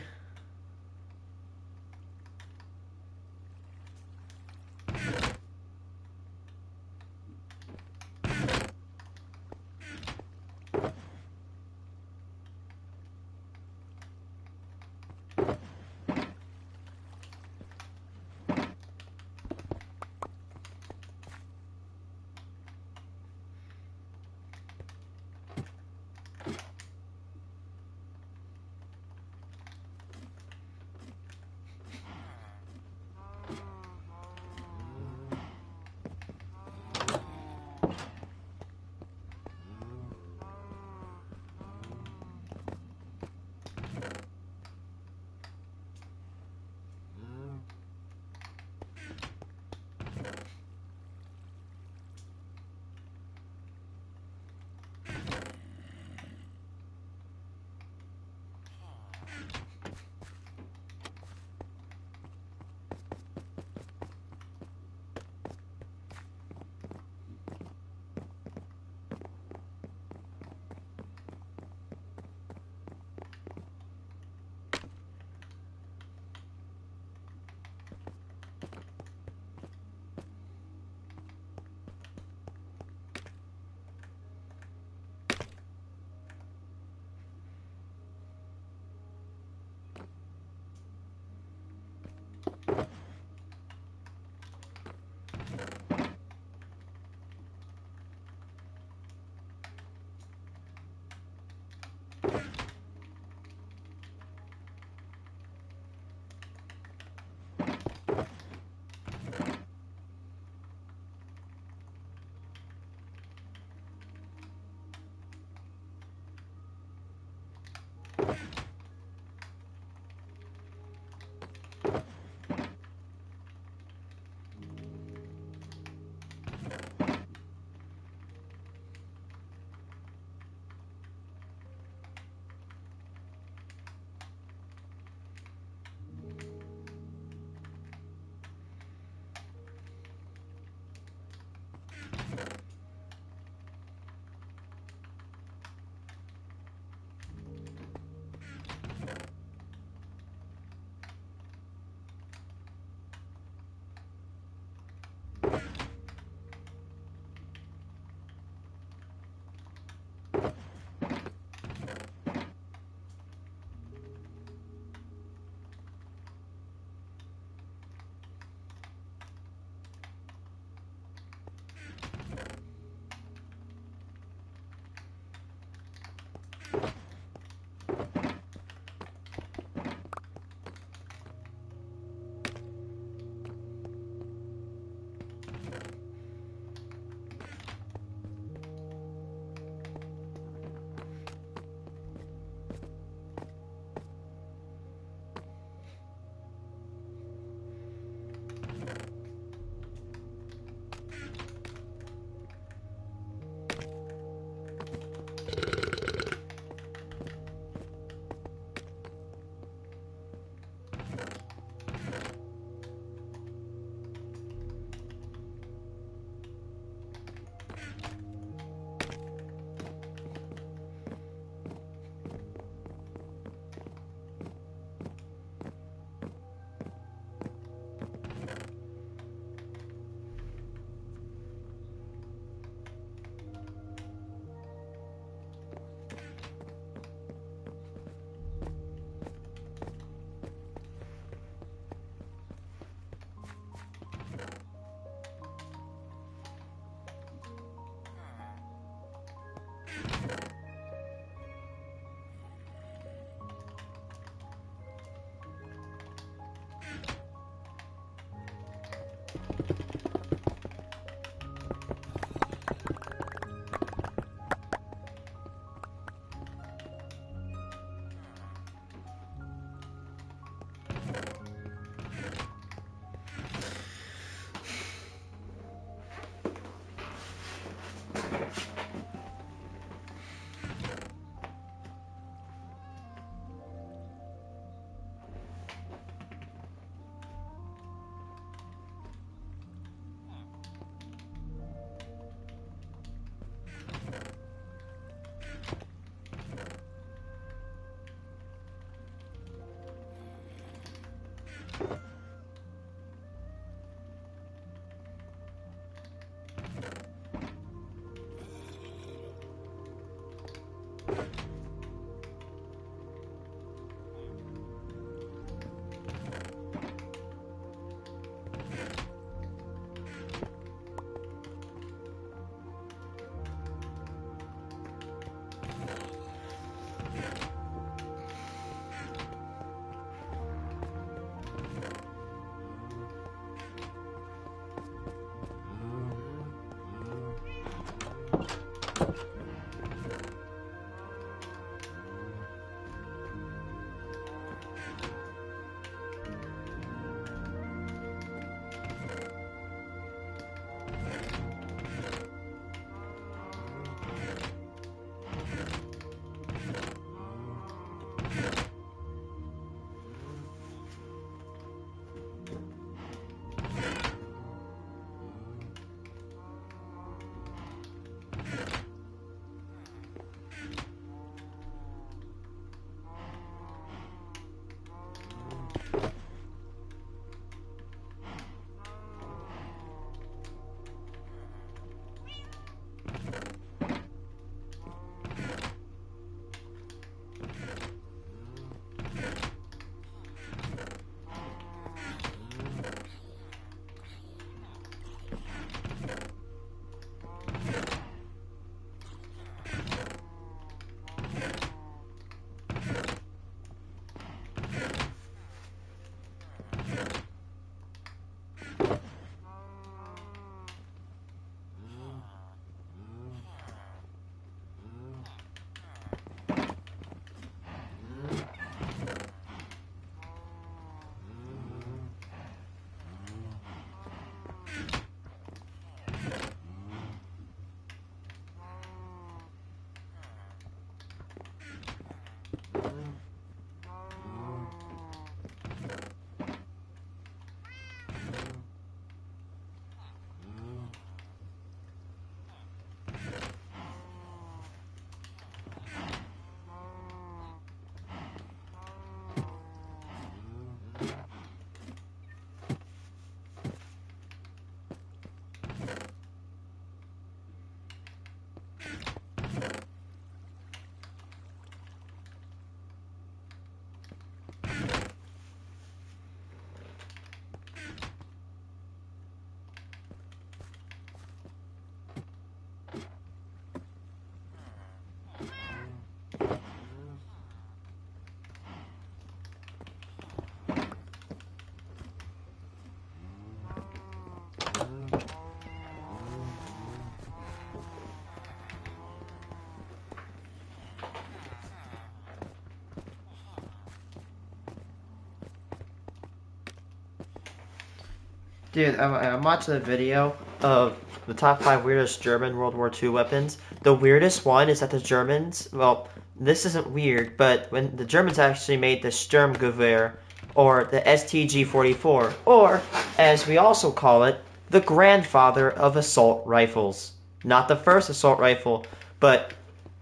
Dude, I'm watching a video of the top 5 weirdest German World War II weapons. The weirdest one is that the Germans, well, this isn't weird, but when the Germans actually made the Sturmgewehr, or the STG-44, or, as we also call it, the grandfather of assault rifles. Not the first assault rifle, but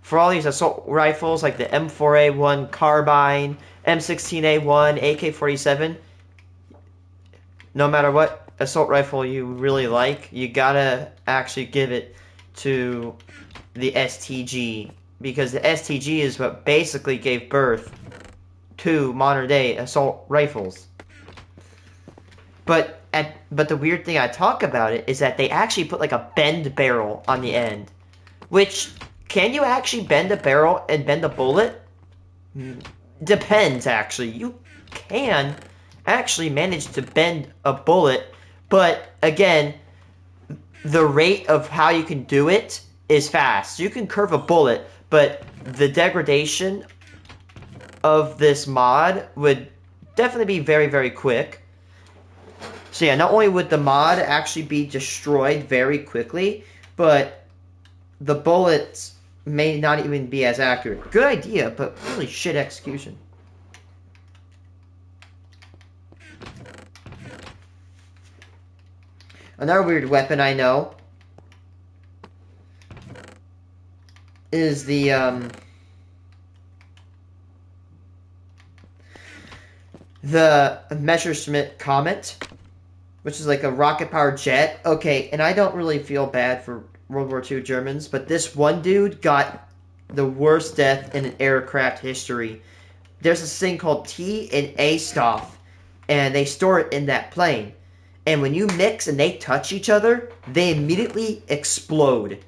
for all these assault rifles like the M4A1 carbine, M16A1, AK-47, no matter what assault rifle you really like, you gotta actually give it to the STG, because the STG is what basically gave birth to modern day assault rifles. But the weird thing I talk about it is that they actually put like a bend barrel on the end. Which, can you actually bend a barrel and bend a bullet? Depends, actually. You can actually manage to bend a bullet, but again, the rate of how you can do it is fast. You can curve a bullet, but the degradation of this mod would definitely be very, very quick. So yeah, not only would the mod actually be destroyed very quickly, but the bullets may not even be as accurate. Good idea, but really shit execution. Another weird weapon I know is the Messerschmitt Comet, which is like a rocket-powered jet. Okay, and I don't really feel bad for World War II Germans, but this one dude got the worst death in an aircraft history. There's this thing called T and A stuff, and they store it in that plane. And when you mix and they touch each other, they immediately explode.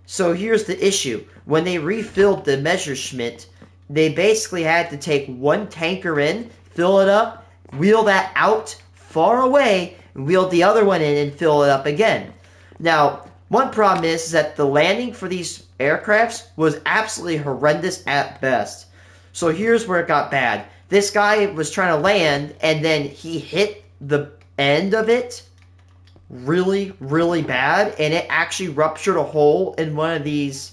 So here's the issue. When they refilled the Messerschmitt, they basically had to take one tanker in, fill it up, wheel that out far away, and wheel the other one in and fill it up again. Now, one problem is that the landing for these aircrafts was absolutely horrendous at best. So here's where it got bad. This guy was trying to land, and then he hit the end of it really, really bad, and it actually ruptured a hole in one of these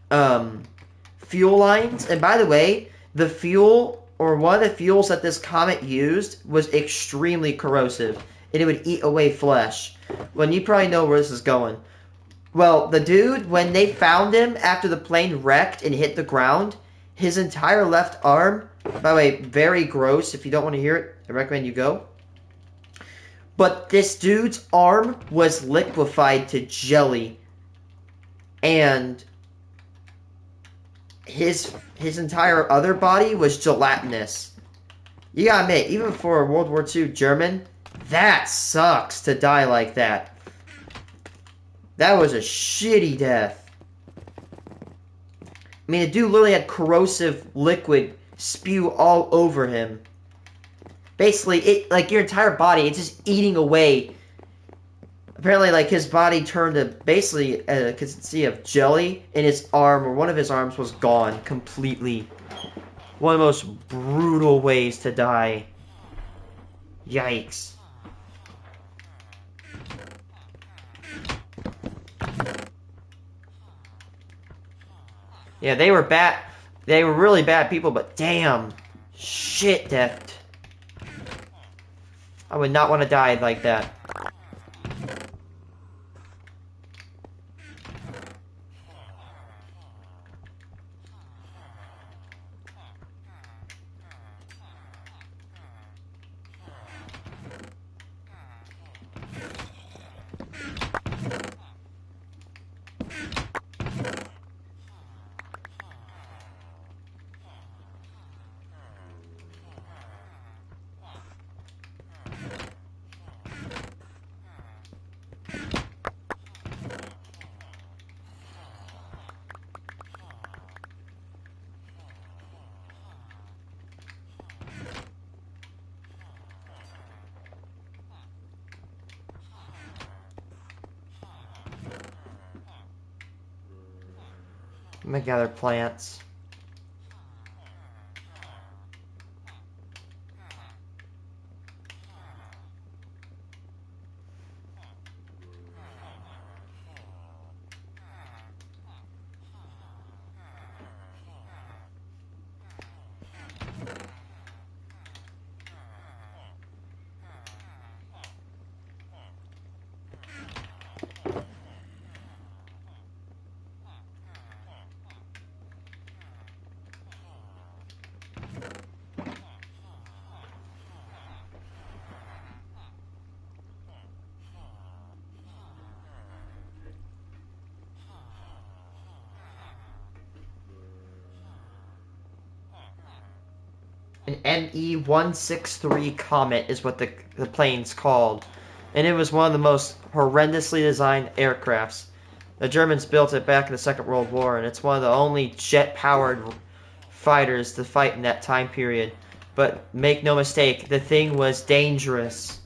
fuel lines. And by the way, the fuel, or one of the fuels that this comet used, was extremely corrosive, and it would eat away flesh. Well, you probably know where this is going. Well, the dude, when they found him after the plane wrecked and hit the ground, his entire left arm, by the way, very gross. If you don't want to hear it, I recommend you go. But this dude's arm was liquefied to jelly. And his entire other body was gelatinous. You gotta admit, even for a World War II German, that sucks to die like that. That was a shitty death. I mean, the dude literally had corrosive liquid spew all over him. Basically, it, like, your entire body, it's just eating away. Apparently, like, his body turned to basically a consistency of jelly, and his arm, or one of his arms, was gone completely. One of the most brutal ways to die. Yikes. Yeah, they were bad. They were really bad people, but damn. Shit, death. I would not want to die like that. I'm gonna gather plants. An ME-163 Comet is what the plane's called. And it was one of the most horrendously designed aircrafts. The Germans built it back in the Second World War, and it's one of the only jet-powered fighters to fight in that time period. But make no mistake, the thing was dangerous.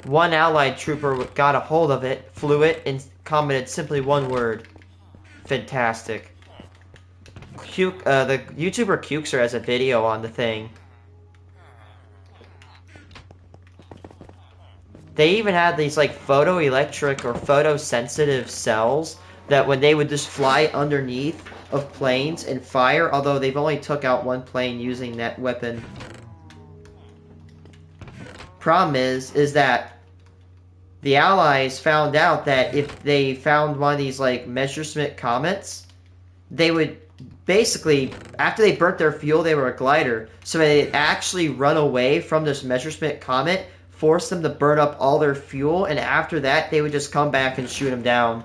One Allied trooper got a hold of it, flew it, and commented simply one word. Fantastic. The YouTuber Cukester has a video on the thing. They even had these like photoelectric or photosensitive cells that when they would just fly underneath of planes and fire, although they've only took out one plane using that weapon. Problem is that the Allies found out that if they found one of these like Messerschmitt comets, they would basically, after they burnt their fuel, they were a glider, so they'd actually run away from this Messerschmitt comet, force them to burn up all their fuel, and after that, they would just come back and shoot them down.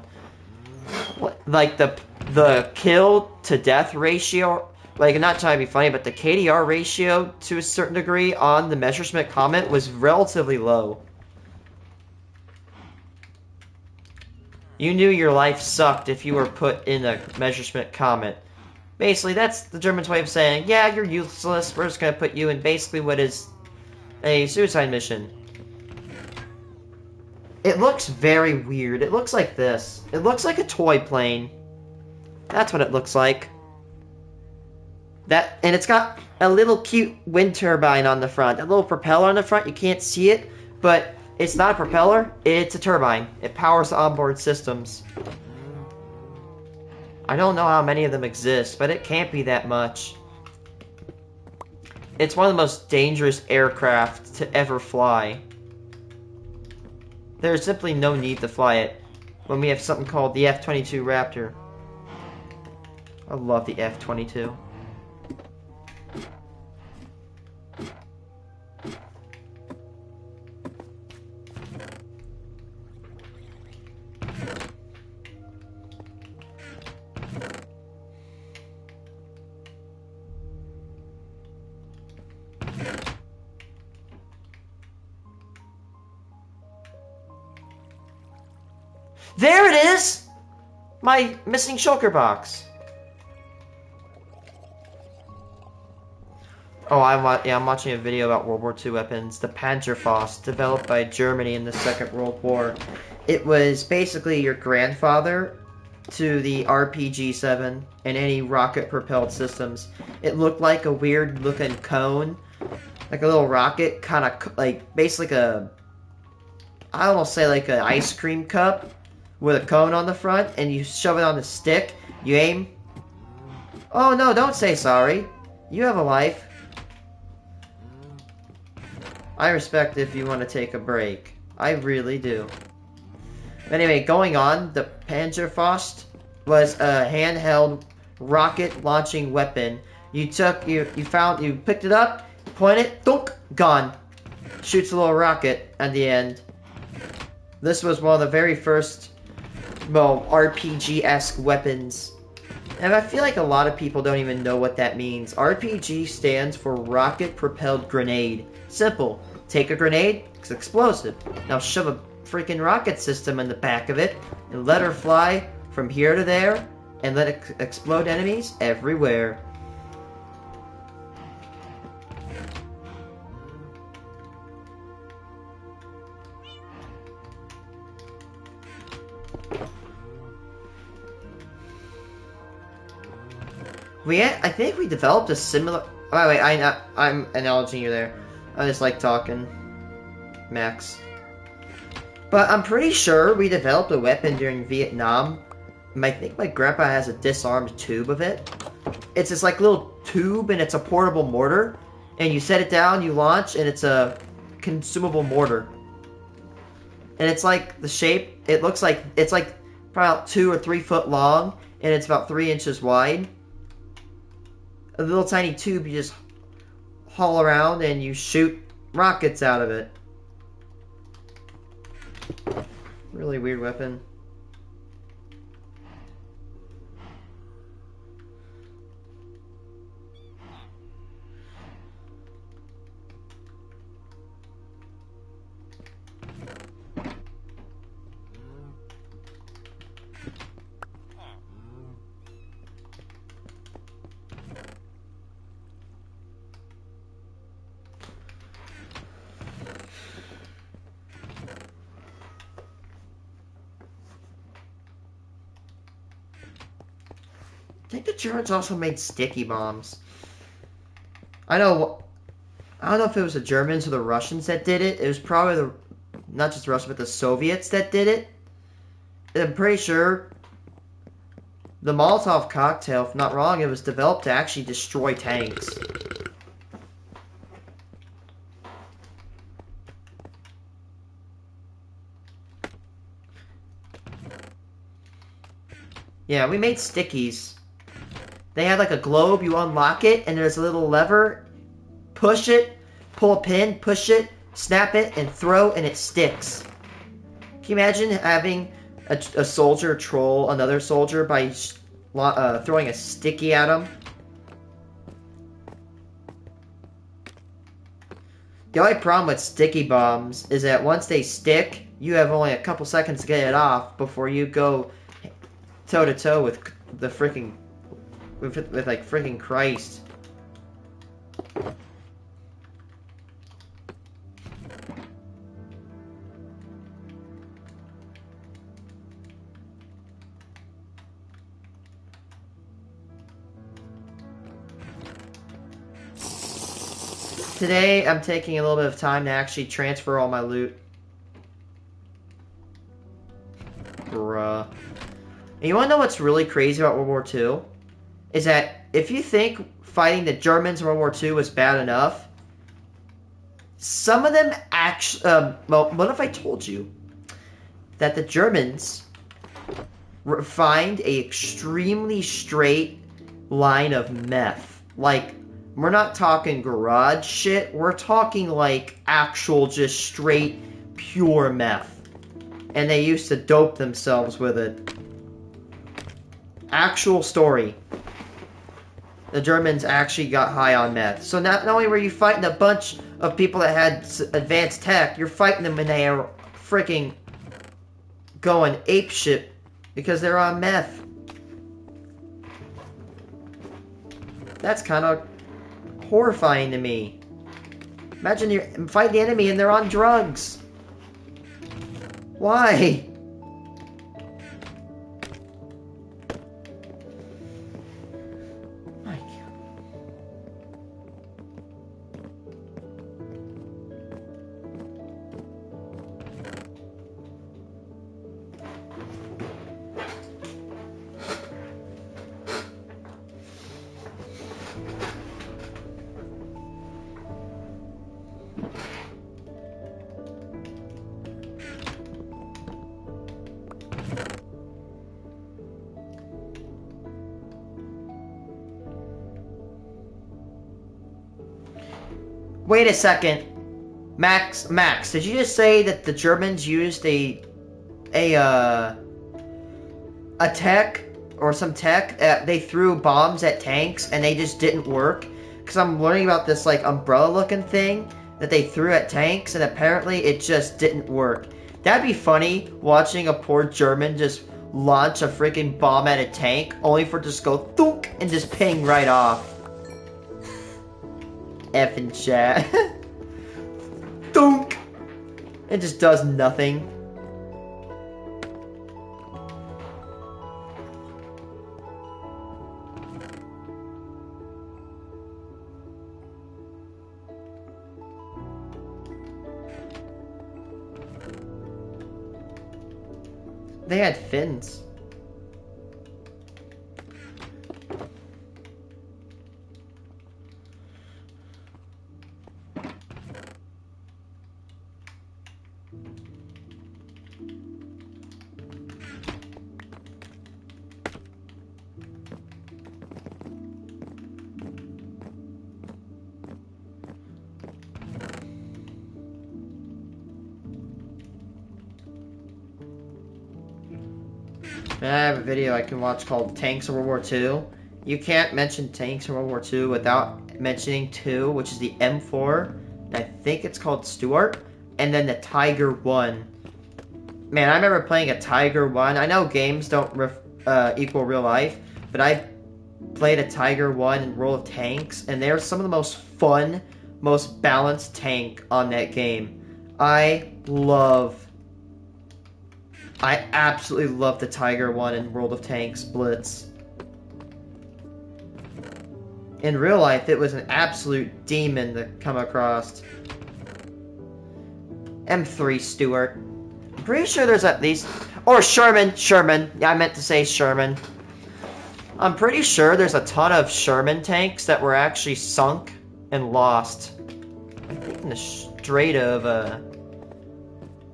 Like, the kill-to-death ratio, like, not trying to be funny, but the KDR ratio, to a certain degree, on the Messerschmitt comet was relatively low. You knew your life sucked if you were put in a Messerschmitt comet. Basically, that's the Germans' way of saying, yeah, you're useless, we're just gonna put you in basically what is a suicide mission. It looks very weird. It looks like this. It looks like a toy plane. That's what it looks like. And it's got a little cute wind turbine on the front. A little propeller on the front. You can't see it, but it's not a propeller. It's a turbine. It powers the onboard systems. I don't know how many of them exist, but it can't be that much. It's one of the most dangerous aircraft to ever fly. There's simply no need to fly it when we have something called the F-22 Raptor. I love the F-22. There it is! My missing shulker box. Oh, I'm watching a video about World War II weapons. The Panzerfaust, developed by Germany in the Second World War. It was basically your grandfather to the RPG-7 and any rocket-propelled systems. It looked like a weird-looking cone. Like a little rocket, kind of like, basically I almost say like an ice cream cup with a cone on the front, and you shove it on the stick, you aim. Oh no, don't say sorry. You have a life. I respect if you want to take a break. I really do. Anyway, going on, the Panzerfaust was a handheld rocket launching weapon. You picked it up, point it, thunk, gone. Shoots a little rocket at the end. This was one of the very first, well, RPG-esque weapons. And I feel like a lot of people don't even know what that means. RPG stands for Rocket Propelled Grenade. Simple. Take a grenade, it's explosive. Now shove a freaking rocket system in the back of it, and let her fly from here to there, and let it explode enemies everywhere. I think we developed a similar... Oh, wait, I'm acknowledging you there. I just like talking. Max. But I'm pretty sure we developed a weapon during Vietnam. I think my grandpa has a disarmed tube of it. It's this like little tube, and it's a portable mortar. And you set it down, you launch, and it's a consumable mortar. And it's like the shape, it looks like, it's like probably about 2 or 3 foot long, and it's about 3 inches wide. A little tiny tube you just haul around and you shoot rockets out of it. Really weird weapon. think the Germans also made sticky bombs. I don't know if it was the Germans or the Russians that did it. It was probably not just the Russians, but the Soviets that did it. And I'm pretty sure the Molotov cocktail, if not wrong, it was developed to actually destroy tanks. Yeah, we made stickies. They had like a globe, you unlock it, and there's a little lever. Push it, pull a pin, push it, snap it, and throw, and it sticks. Can you imagine having a soldier troll another soldier by throwing a sticky at him? The only problem with sticky bombs is that once they stick, you have only a couple seconds to get it off before you go toe to toe with the freaking with like freaking Christ. Today, I'm taking a little bit of time to actually transfer all my loot. Bruh. And you wanna know what's really crazy about World War II? Is that if you think fighting the Germans in World War II was bad enough, some of them actually, well, what if I told you that the Germans refined a extremely straight line of meth? Like, we're not talking garage shit, we're talking like actual just straight pure meth. And they used to dope themselves with it. Actual story. The Germans actually got high on meth. So not only were you fighting a bunch of people that had advanced tech, you're fighting them when they are freaking going apeshit because they're on meth. That's kind of horrifying to me. Imagine you're fighting the enemy and they're on drugs. Why? My God. Wait a second. Max, did you just say that the Germans used a tech or some tech? They threw bombs at tanks and they just didn't work? Because I'm learning about this like umbrella looking thing that they threw at tanks and apparently it just didn't work. That'd be funny watching a poor German just launch a freaking bomb at a tank only for it to just go thunk and just ping right off. Effing chat. Thunk! It just does nothing. They had fins. I have a video I can watch called Tanks in World War II. You can't mention tanks in World War II without mentioning two, which is the M4, and I think it's called Stuart, and then the Tiger 1. Man, I remember playing a Tiger 1. I know games don't equal real life, but I played a Tiger 1 in World of Tanks, and they're some of the most fun, most balanced tank on that game. I absolutely love the Tiger 1 in World of Tanks Blitz. In real life, it was an absolute demon to come across. M3 Stewart. I'm pretty sure there's at least... Or Sherman. Sherman. Yeah, I meant to say Sherman. I'm pretty sure there's a ton of Sherman tanks that were actually sunk and lost. I think in the Strait of,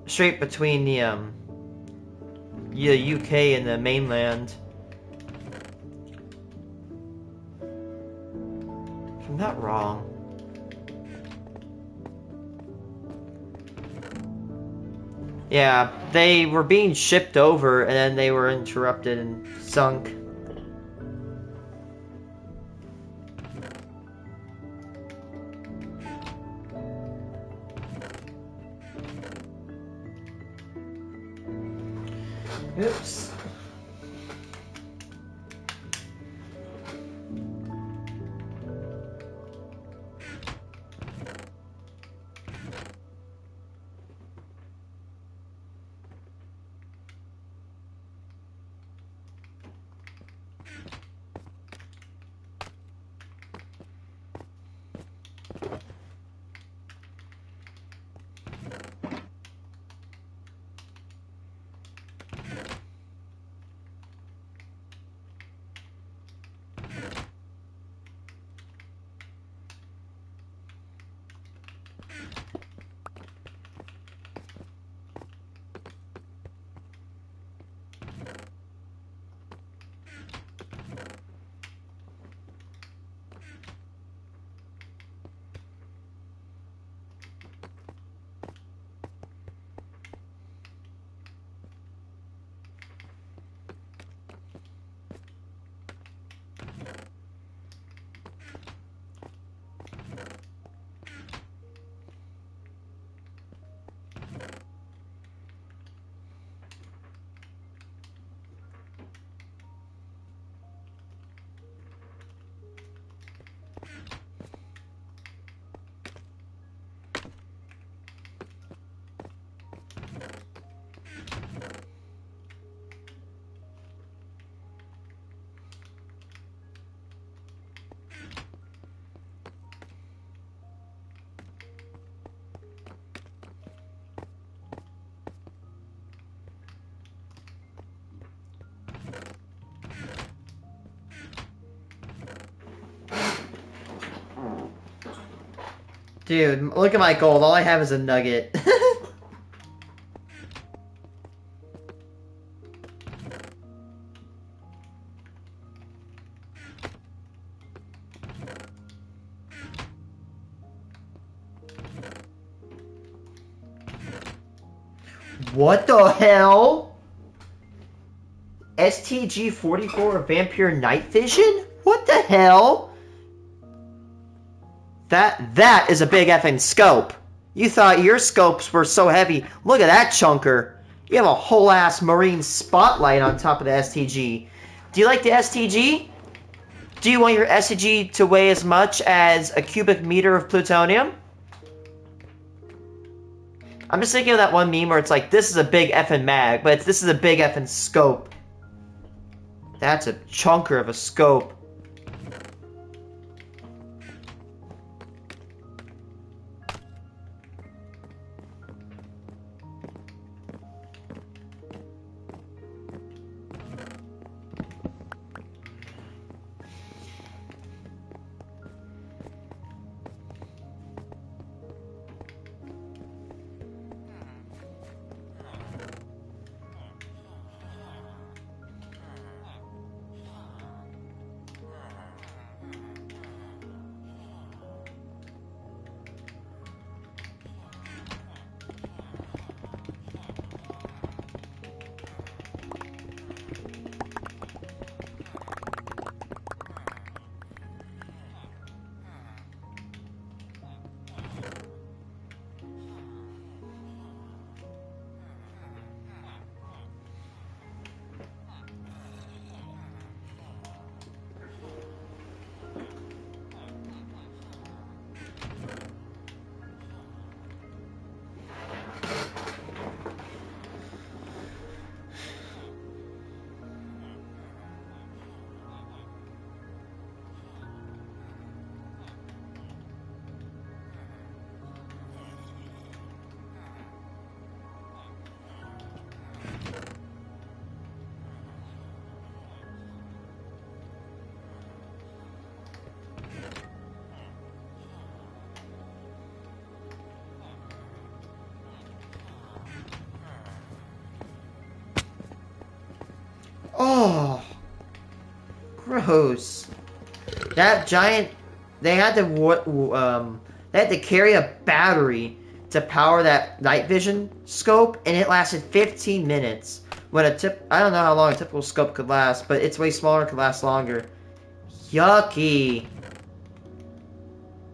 Strait between the UK and the mainland. If I'm not wrong. Yeah, they were being shipped over and then they were interrupted and sunk. Oops. Dude, look at my gold. All I have is a nugget. What the hell? STG-44 Vampire Night Vision? What the hell? That is a big effing scope. You thought your scopes were so heavy. Look at that chunker. You have a whole ass marine spotlight on top of the STG. Do you like the STG? Do you want your STG to weigh as much as a cubic meter of plutonium? I'm just thinking of that one meme where it's like, this is a big effing mag, but this is a big effing scope. That's a chunker of a scope. Oh, gross. That giant. They had to carry a battery to power that night vision scope, and it lasted 15 minutes. When I don't know how long a typical scope could last, but it's way smaller and could last longer. Yucky.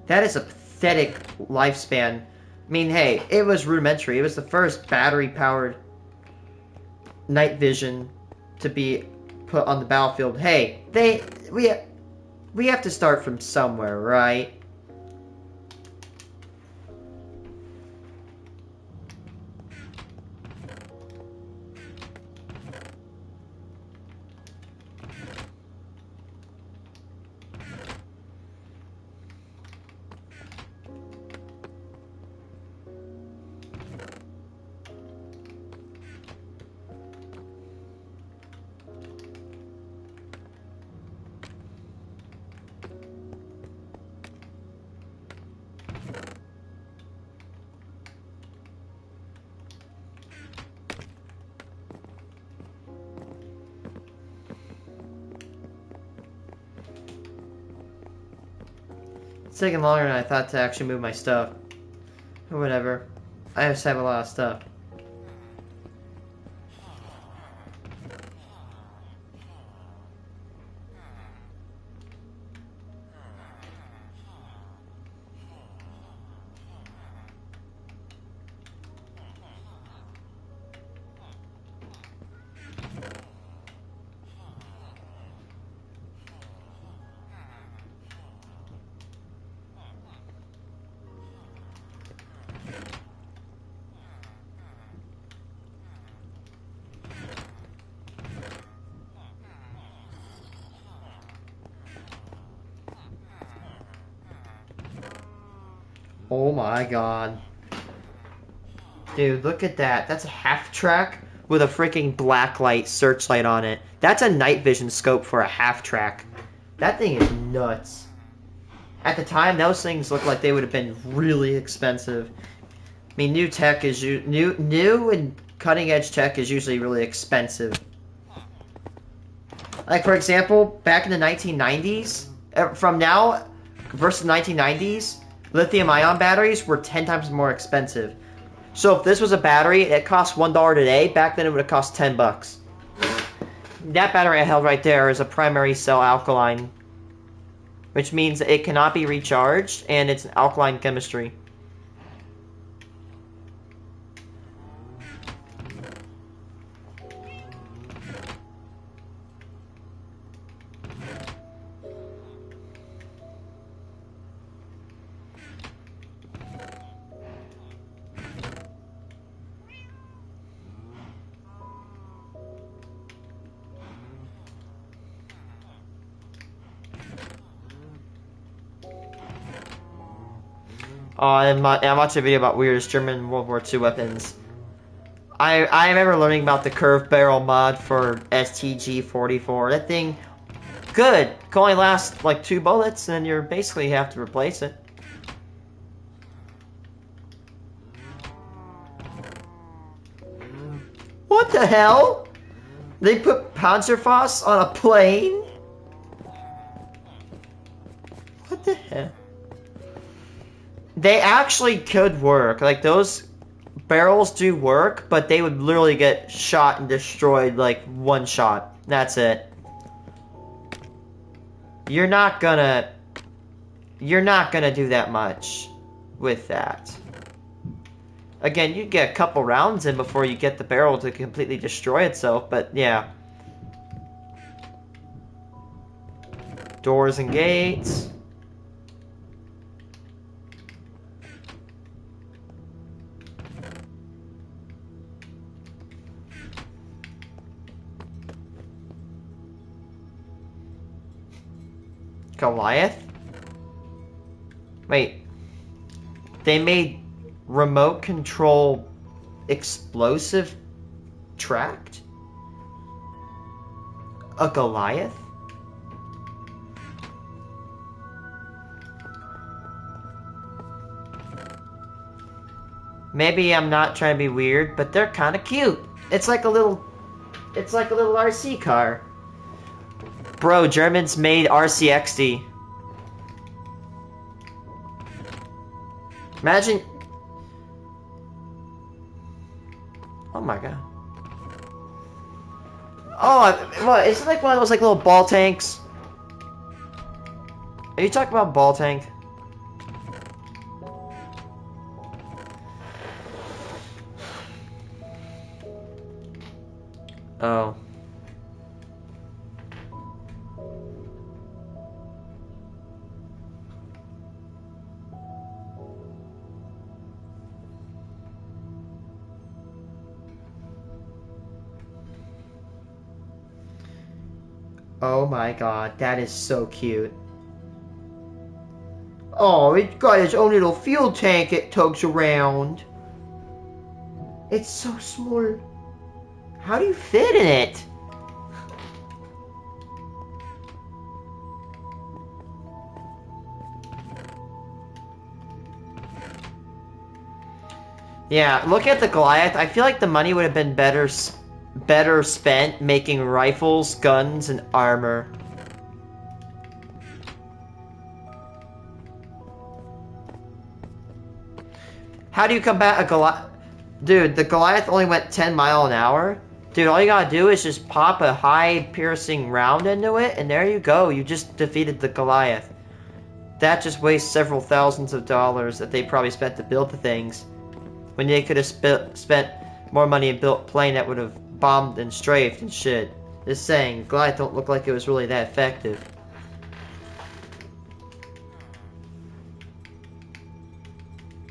That is a pathetic lifespan. I mean, hey, it was rudimentary. It was the first battery-powered night vision to be put on the battlefield. Hey, we have to start from somewhere, right? It's taking longer than I thought to actually move my stuff. Or whatever. I just have a lot of stuff. Oh my god. Dude, look at that. That's a half track with a freaking blacklight searchlight on it. That's a night vision scope for a half track. That thing is nuts. At the time, those things looked like they would have been really expensive. I mean, new tech is new and cutting edge tech is usually really expensive. Like, for example, back in the 1990s, from now versus 1990s, lithium-ion batteries were 10 times more expensive. So if this was a battery, it cost $1 today. Back then, it would have cost $10. That battery I held right there is a primary cell alkaline, which means it cannot be recharged, and it's an alkaline chemistry. I watched a video about weirdest German World War II weapons. I remember learning about the curved barrel mod for STG-44. That thing, good. Can only last like 2 bullets, and you basically have to replace it. What the hell? They put Panzerfaust on a plane? What the hell? They actually could work. Like, those barrels do work, but they would literally get shot and destroyed, like, one shot. That's it. You're not gonna do that much with that. Again, you'd get a couple rounds in before you get the barrel to completely destroy itself, but yeah. Doors and gates. Goliath? Wait. They made remote control explosive tracked? A Goliath? Maybe I'm not trying to be weird, but they're kind of cute. It's like a little It's like a little RC car. Bro, Germans made RCXD. Imagine... Oh my god. Oh, what? Is it like one of those like little ball tanks? Are you talking about ball tank? Oh. Oh my god, that is so cute. Oh, it's got its own little fuel tank it tugs around. It's so small. How do you fit in it? Yeah, look at the Goliath. I feel like the money would have been better spent making rifles, guns, and armor. How do you combat a Goliath? Dude, the Goliath only went 10 miles an hour. Dude, all you gotta do is just pop a high piercing round into it, and there you go. You just defeated the Goliath. That just wastes several thousands of dollars that they probably spent to build the things, when they could have spent more money and built a plane that would have bombed and strafed and shit. Just saying, Goliath don't look like it was really that effective.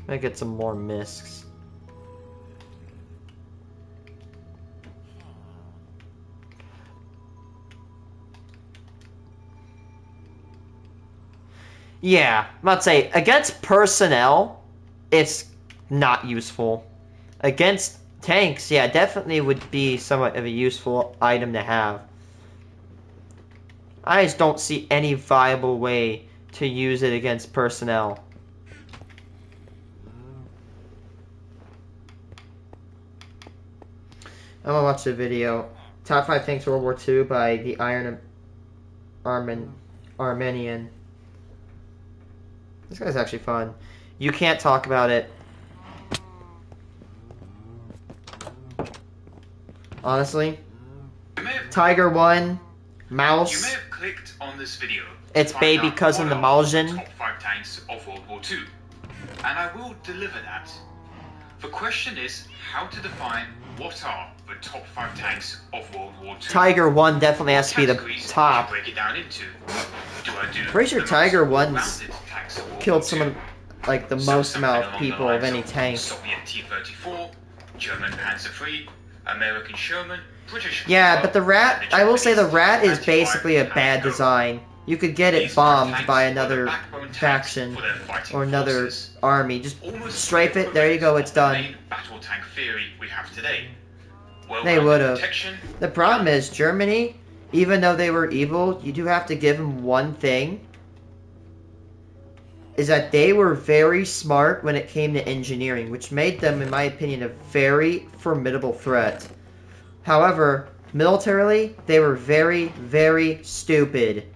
Might get some more miscs. Yeah, I'm about to say, against personnel, it's not useful. Against tanks, yeah, definitely would be somewhat of a useful item to have. I just don't see any viable way to use it against personnel. I'm gonna watch the video. Top 5 Tanks World War II by the Armenian. This guy's actually fun. You can't talk about it. Honestly. Tiger 1, Mouse. You may have clicked on this video. It's baby cousin the Maljan. Top 5 tanks of World War II. And I will deliver that. The question is how to define what are the top 5 tanks of World War II. Tiger 1 definitely has to be the top. Break it down into. Do I do Pretty sure Tiger 1's killed someone like the most amount of people of any tank. Soviet T-34, German Panzer III, American Sherman, British. Yeah, but the Rat, I will say the Rat is basically a bad design. You could get it bombed by another faction or another army. Just strafe it, there you go, it's done. Battle tank theory we have today. They would have. The problem is, Germany, even though they were evil, you do have to give them one thing. Is that they were very smart when it came to engineering, which made them, in my opinion, a very formidable threat. However, militarily, they were very, very stupid.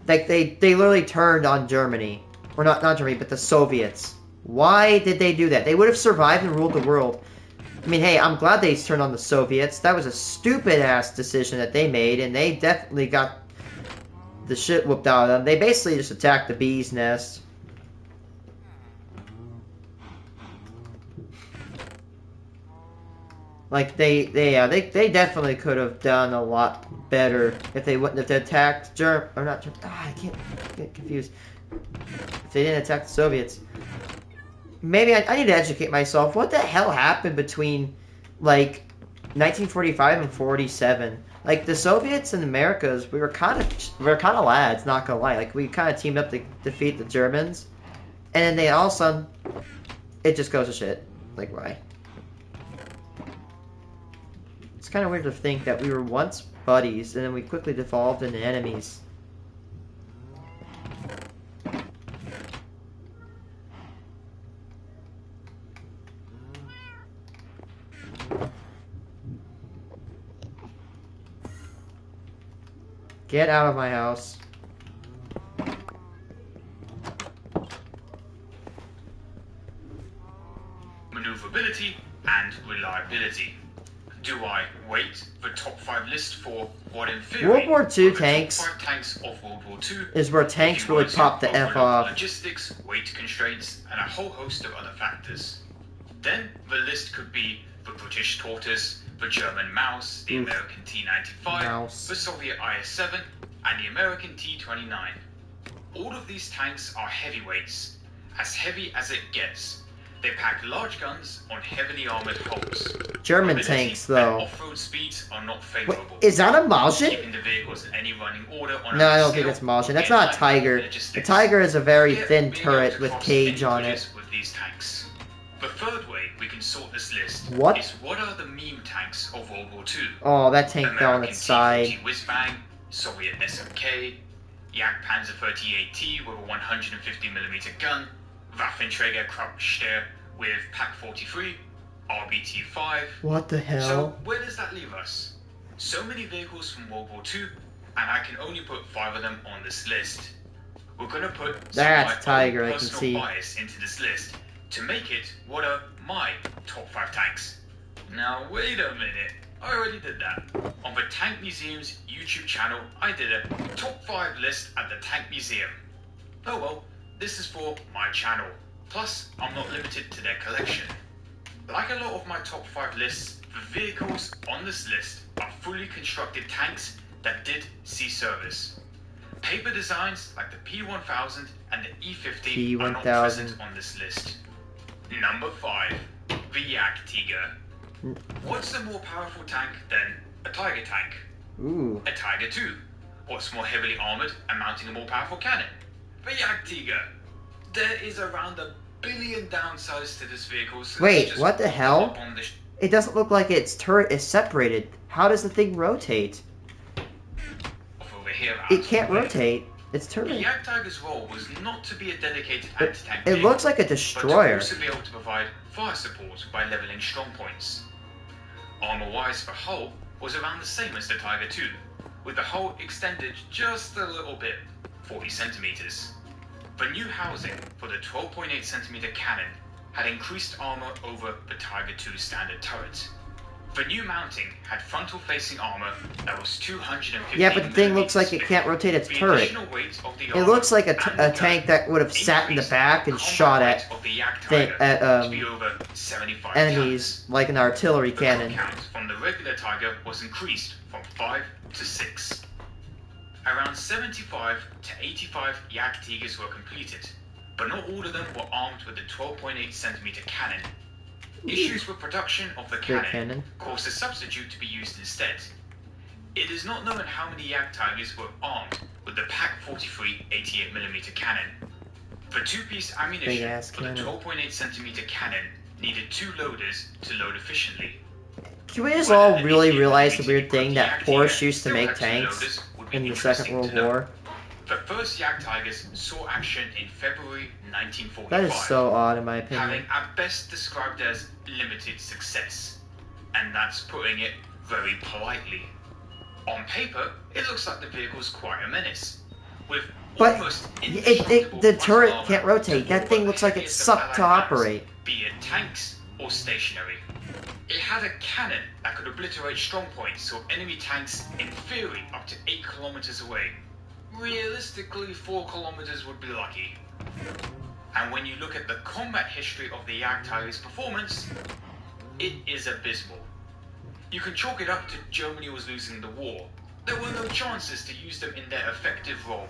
Like, they literally turned on Germany. Or not Germany, but the Soviets. Why did they do that? They would have survived and ruled the world. I mean, hey, I'm glad they turned on the Soviets. That was a stupid-ass decision that they made, and they definitely got the shit whooped out of them. They basically just attacked the bee's nest. Like, they definitely could have done a lot better if they wouldn't have attacked I can't get confused. If they didn't attack the Soviets. Maybe I need to educate myself. What the hell happened between, like, 1945 and 47? Like, the Soviets and Americas, we were kind of lads, not gonna lie. Like, we kind of teamed up to defeat the Germans. And then they all of a sudden, it just goes to shit. Like, why? It's kind of weird to think that we were once buddies, and then we quickly devolved into enemies. Get out of my house. Maneuverability and reliability. Do I wait for top 5 list for what in theory World War II are the tanks top 5 tanks of World War II is where tanks really pop the F off. Logistics, weight constraints, and a whole host of other factors. Then the list could be the British Tortoise, the German Mouse, the American T-95, the Soviet IS-7, and the American T-29. All of these tanks are heavyweights, as heavy as it gets. They pack large guns on heavily armored hulls. German Mobility tanks, though. and off-road speeds are not favorable. Wait, is that a Martian? Keeping the vehicles in any running order on No, a I don't scale think it's Martian. That's in not a line Tiger. with The logistics. Tiger is a very Here, thin being turret able to with cross cage any on bridges it. with these tanks. The third way we can sort this list What? is what are the meme tanks of World War II? Oh, that tank fell on American its side. T-40 Whiz-Bang, Soviet SMK, Yak Panzer 38T with a 150mm gun, Waffenträger Krabsteer with Pak 43, RBT-5. What the hell? So where does that leave us? So many vehicles from World War II, and I can only put 5 of them on this list. We're gonna put some That's of my Tiger, own I can personal see. bias into this list to make it what are my top 5 tanks. Now wait a minute, I already did that. On the Tank Museum's YouTube channel, I did a top 5 list at the Tank Museum. Oh well, this is for my channel. Plus, I'm not limited to their collection. Like a lot of my top 5 lists, the vehicles on this list are fully constructed tanks that did see service. Paper designs like the P1000 and the E50 are not present on this list. Number 5, the Yak Tiger. What's a more powerful tank than a Tiger tank? Ooh. A Tiger II. What's more heavily armored and mounting a more powerful cannon? The Yak Tiger. There is around 1 billion downsides to this vehicle. So Wait, what the hell? It doesn't look like its turret is separated. How does the thing rotate? It can't rotate. Its The turret. Yak Tiger's role was not to be a dedicated anti-tank It vehicle, looks like a but to destroyer. also be able to provide fire support by leveling strong points. Armor-wise, the hull was around the same as the Tiger II, with the hull extended just a little bit, 40 centimeters. The new housing for the 12.8cm cannon had increased armor over the Tiger II standard turret. The new mounting had frontal-facing armor that was 250. Yeah, but the thing looks like it can't rotate its turret. It looks like a tank that would have sat in the back and shot at enemies like an artillery cannon. The count from the regular Tiger was increased from 5 to 6. Around 75 to 85 Yak Tigers were completed, but not all of them were armed with the 12.8cm cannon. Issues with production of the cannon caused a substitute to be used instead. It is not known how many Yak Tigers were armed with the Pak 43 88mm cannon. The 2-piece ammunition for the 12.8cm cannon needed 2 loaders to load efficiently. Can we just all really realize the weird thing that Porsche used to make tanks in the Second World War? The first Yak Tigers saw action in February 1945. That is so odd in my opinion. Having at best described as limited success. And that's putting it very politely. On paper, it looks like the vehicle's quite a menace. With almost the turret can't rotate. That thing looks like it sucked to operate. Be it tanks or stationary. It had a cannon that could obliterate strong points, so enemy tanks, in theory, up to 8 kilometers away. Realistically, 4 kilometers would be lucky. And when you look at the combat history of the Yak Tiger's performance, it is abysmal. You can chalk it up to Germany was losing the war. There were no chances to use them in their effective role.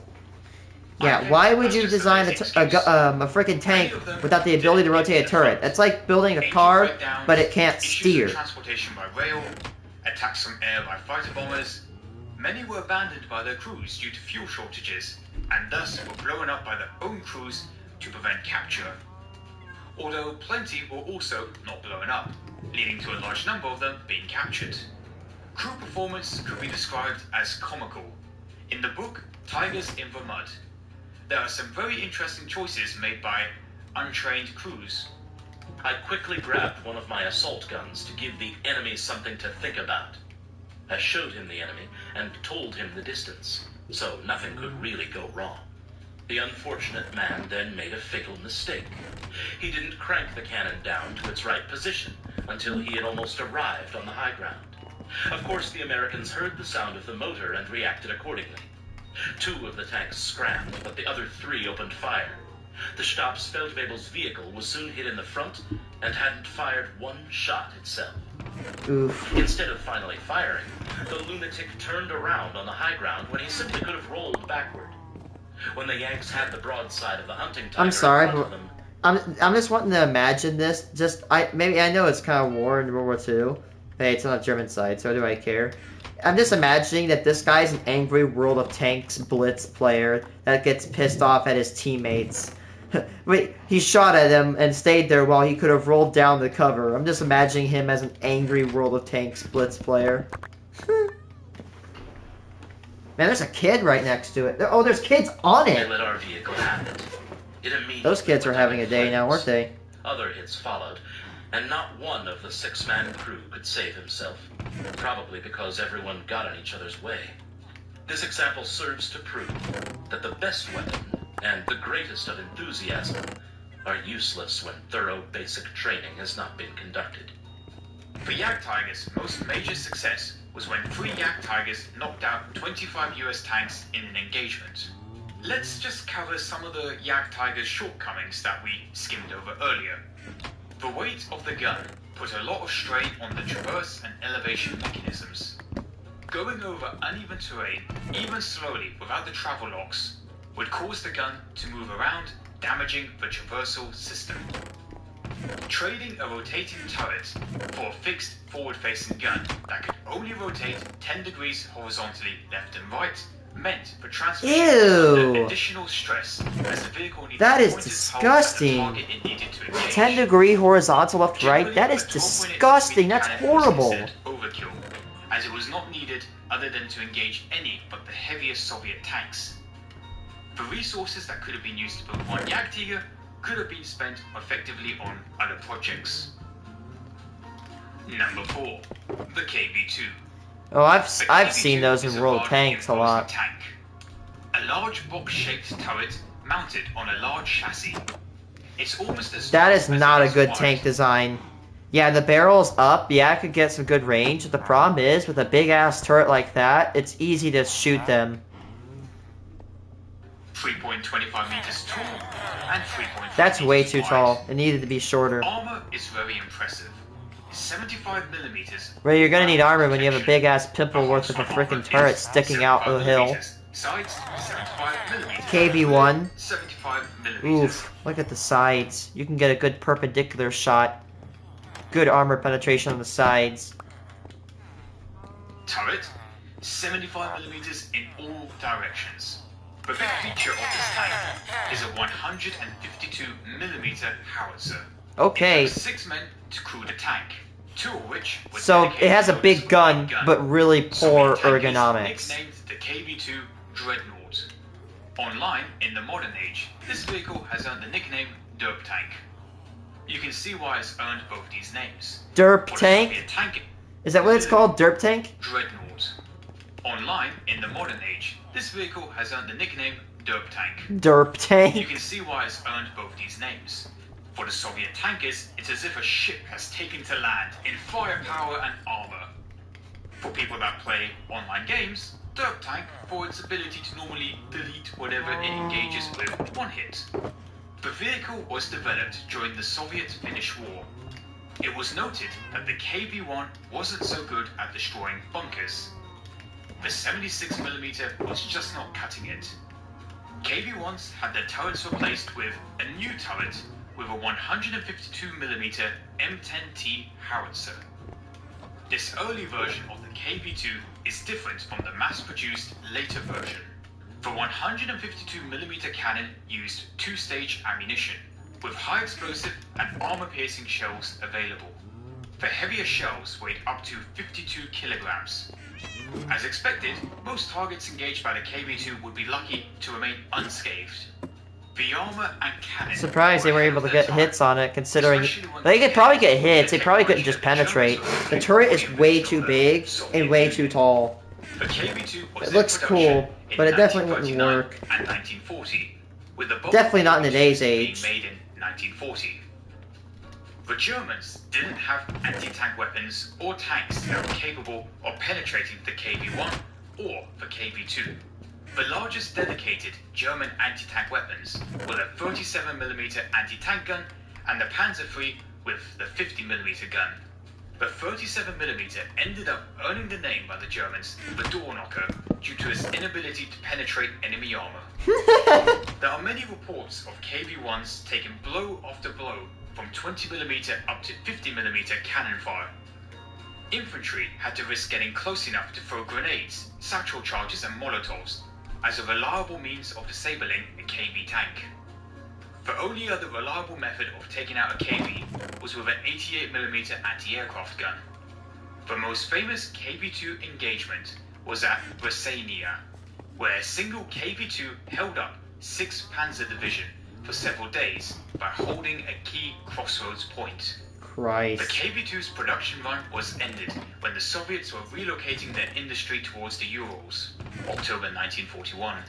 Yeah, why would you design a freaking tank without the ability to rotate a turret? That's like building a car, but it can't steer. Transportation by rail, attacks from air by fighter bombers. Many were abandoned by their crews due to fuel shortages, and thus were blown up by their own crews to prevent capture. Although plenty were also not blown up, leading to a large number of them being captured. Crew performance could be described as comical. In the book, Tigers in the Mud, there are some very interesting choices made by untrained crews. I quickly grabbed one of my assault guns to give the enemy something to think about. I showed him the enemy and told him the distance, so nothing could really go wrong. The unfortunate man then made a fatal mistake. He didn't crank the cannon down to its right position until he had almost arrived on the high ground. Of course, the Americans heard the sound of the motor and reacted accordingly. 2 of the tanks scrammed, but the other 3 opened fire. The Stabsfeldwebel's vehicle was soon hit in the front and hadn't fired 1 shot itself. Oof. Instead of finally firing, the lunatic turned around on the high ground when he simply could have rolled backward. When the Yanks had the broadside of the hunting tiger I'm sorry, in front but of them, I'm just wanting to imagine this. Maybe I know it's kind of war in World War II. Hey, it's on the German side, so do I care? I'm just imagining that this guy's an angry World of Tanks blitz player that gets pissed off at his teammates. Wait, he shot at him and stayed there while he could have rolled down the cover. I'm just imagining him as an angry World of Tanks blitz player. Man, there's a kid right next to it. Oh, there's kids on they it! let our vehicle have it. It immediately Those kids are went having up a in day now, flames. aren't they? Other hits followed, and not one of the 6-man crew could save himself, probably because everyone got in each other's way. This example serves to prove that the best weapon and the greatest of enthusiasm are useless when thorough basic training has not been conducted. For Jagdtiger's most major success was when 3 Jagdtigers knocked out 25 US tanks in an engagement. Let's just cover some of the Jagdtiger's shortcomings that we skimmed over earlier. The weight of the gun put a lot of strain on the traverse and elevation mechanisms. Going over uneven terrain, even slowly without the travel locks, would cause the gun to move around, damaging the traversal system. Trading a rotating turret for a fixed forward-facing gun that could only rotate 10 degrees horizontally left and right meant for transmission under additional stress as the vehicle needed That to is point its hull at the disgusting. target it needed to engage. 10-degree horizontal left right? That is Generally, a 12.8 disgusting. That's cannon was horrible. considered overkill, as it was not needed other than to engage any but the heaviest Soviet tanks. The resources that could have been used to build one Jagdtiger could have been spent effectively on other projects. Number 4. The KB-2. Oh, I've The seen KB-2 those is in a World of large Tanks a imposing lot. Tank. A large box-shaped turret mounted on a large chassis. It's almost as That tall is as not it a is good wide. tank design. Yeah, the barrel's up. Yeah, it could get some good range. But the problem is, with a big-ass turret like that, it's easy to shoot them. 3.25 meters tall and 3.5 That's way meters too wide. tall. It needed to be shorter. Armor is very impressive. 75 millimeters. Well, you're gonna need armor when you have a protection. big-ass pimple worth of a freaking turret sticking out of the hill. Sides 75 millimeters. KB-1. 75 millimeters. Oof, look at the sides. You can get a good perpendicular shot. Good armor penetration on the sides. Turret 75 millimeters in all directions. The big feature of this tank is a 152 millimeter howitzer. Okay, It took 6 men to crew the tank, 2 of which were so dedicated it has a loaders big with gun, one gun. but really poor Soviet tankers ergonomics. nicknamed the KB-2 Dreadnought. Online, in the modern age, this vehicle has earned the nickname Derp Tank. You can see why it's earned both these names. Derp For the tank? Soviet tank, Is that what it's called? Derp tank? Dreadnought. Online, in the modern age, this vehicle has earned the nickname Derp Tank. Derp You tank. can see why it's earned both these names. For the Soviet tankers, it's as if a ship has taken to land in firepower and armor. For people that play online games, Derp Tank for its ability to normally delete whatever it engages with one hit. The vehicle was developed during the Soviet-Finnish War. It was noted that the KB-1 wasn't so good at destroying bunkers. The 76mm was just not cutting it. KB-1s had their turrets replaced with a new turret with a 152mm M10T howitzer. This early version of the KB-2 is different from the mass-produced later version. The 152mm cannon used 2-stage ammunition, with high explosive and armor-piercing shells available. The heavier shells weighed up to 52 kilograms. As expected, most targets engaged by the KB-2 would be lucky to remain unscathed. The armor and cannon. Surprised they were able to get hits on it, considering they could probably get hits. They probably couldn't just penetrate. The turret is way too big and way too tall. The KV-2 was It looks cool, but it definitely wouldn't work. And 1940, with the bulk Definitely not in of today's being age. made in 1940. The Germans didn't have anti-tank weapons or tanks that were capable of penetrating the KV-1 or the KV-2. The largest dedicated German anti-tank weapons were the 37mm anti-tank gun and the Panzer III with the 50mm gun. The 37mm ended up earning the name by the Germans the door knocker due to its inability to penetrate enemy armor. There are many reports of KV-1s taking blow after blow from 20mm up to 50mm cannon fire. Infantry had to risk getting close enough to throw grenades, satchel charges and molotovs as a reliable means of disabling a KV tank. The only other reliable method of taking out a KV was with an 88mm anti-aircraft gun. The most famous KV-2 engagement was at Bresania, where a single KV-2 held up 6th Panzer Division for several days by holding a key crossroads point. Christ. The KV-2's production run was ended when the Soviets were relocating their industry towards the Urals, October 1941.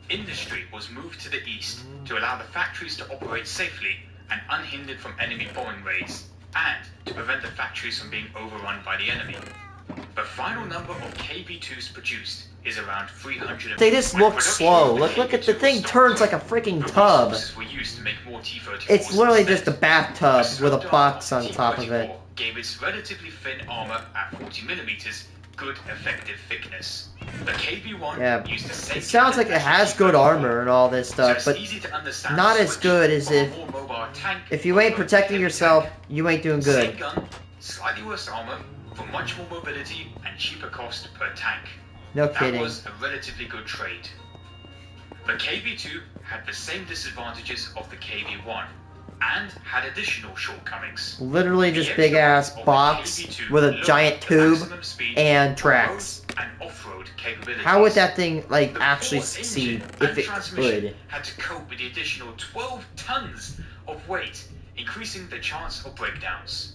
Industry was moved to the east to allow the factories to operate safely and unhindered from enemy bombing raids, and to prevent the factories from being overrun by the enemy. The final number of KV-2s produced is around 300. They just look slow. Look at the thing turns like a freaking tub. It's literally just a bathtub with a box on top of it. Gave its relatively thin armor at 40mm good effective thickness. The KV-1 used the same. It sounds like it has good armor and all this stuff, but not as good as if you ain't protecting yourself, you ain't doing good. Same gun, slightly worse armor, for much more mobility and cheaper cost per tank. No kidding. That was a relatively good trade. The KV-2 had the same disadvantages of the KV-1 and had additional shortcomings. Literally just big ass box with a giant tube and tracks. And off-road capabilities. How would that thing like actually succeed if it could? Had to cope with the additional 12 tons of weight, increasing the chance of breakdowns.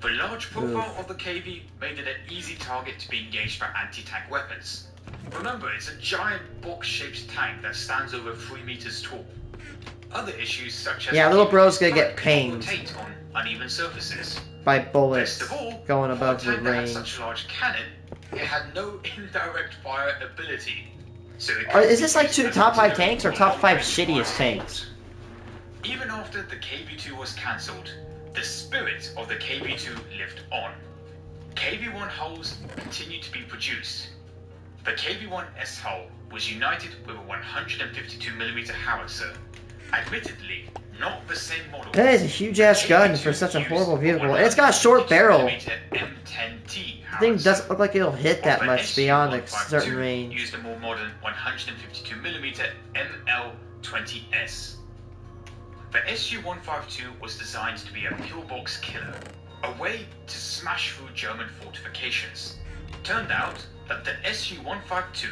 The large profile of the KV made it an easy target to be engaged by anti-tank weapons. Remember, it's a giant box-shaped tank that stands over 3 meters tall. Other issues such as little bro's gonna get pained on uneven surfaces. By bullets Best of all, going above the for a tank that had range. such a large cannon, it had no indirect fire ability. So Is this like top 5 tanks or top 5 shittiest tanks? Even after the KV-2 was cancelled, the spirit of the KV-2 lived on. KV-1 hulls continued to be produced. The KV-1S hull was united with a 152mm howitzer. Admittedly, not the same model. That is a huge ass gun for such a horrible vehicle. And it's got a short barrel. M10T The thing doesn't look like it'll hit that much beyond a certain range. Used a more modern 152mm ML20S. The SU-152 was designed to be a pillbox killer, a way to smash through German fortifications. Turned out that the SU-152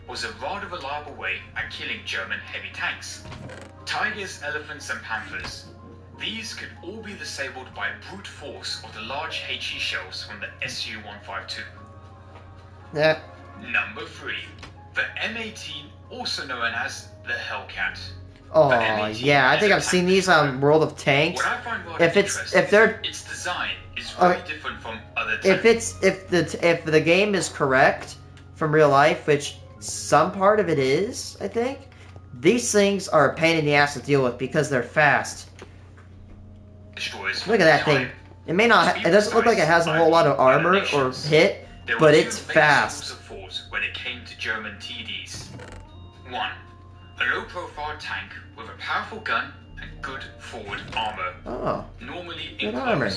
was a rather reliable way at killing German heavy tanks. Tigers, elephants and panthers. These could all be disabled by brute force of the large HE shells from the SU-152. Yeah. Number 3. The M18, also known as the Hellcat. Oh yeah, I think I've seen these on World of Tanks. Its design is very different from other tanks. If the game is correct from real life, which some part of it is, I think, these things are a pain in the ass to deal with because they're fast. Look at that thing. It doesn't look like it has a whole lot of armor or hit, but it's fast. When it came to German TDs. 1. A low-profile tank with a powerful gun and good forward armor. Oh, normally good enclosed. armor.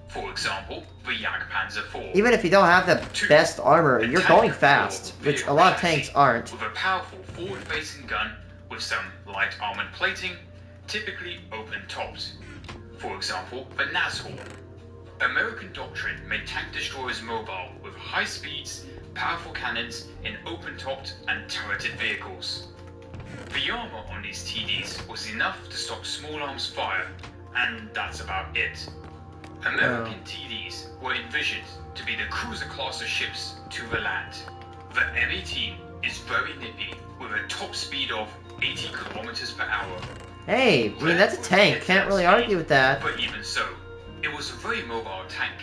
For example, the Jagdpanzer IV. Even if you don't have the 2. best armor, A you're tank going with fast, rear which a lot of chassis tanks aren't. With a powerful forward-facing gun with some light armored plating, typically open-topped. For example, the Nashorn. American doctrine made tank destroyers mobile with high speeds, powerful cannons in open-topped and turreted vehicles. The armor on these TDs was enough to stop small arms fire, and that's about it. American TDs were envisioned to be the cruiser class of ships to the land. The M18 is very nippy with a top speed of 80 kilometers per hour. Hey, I mean, that's a tank. Can't really argue with that. But even so, it was a very mobile tank.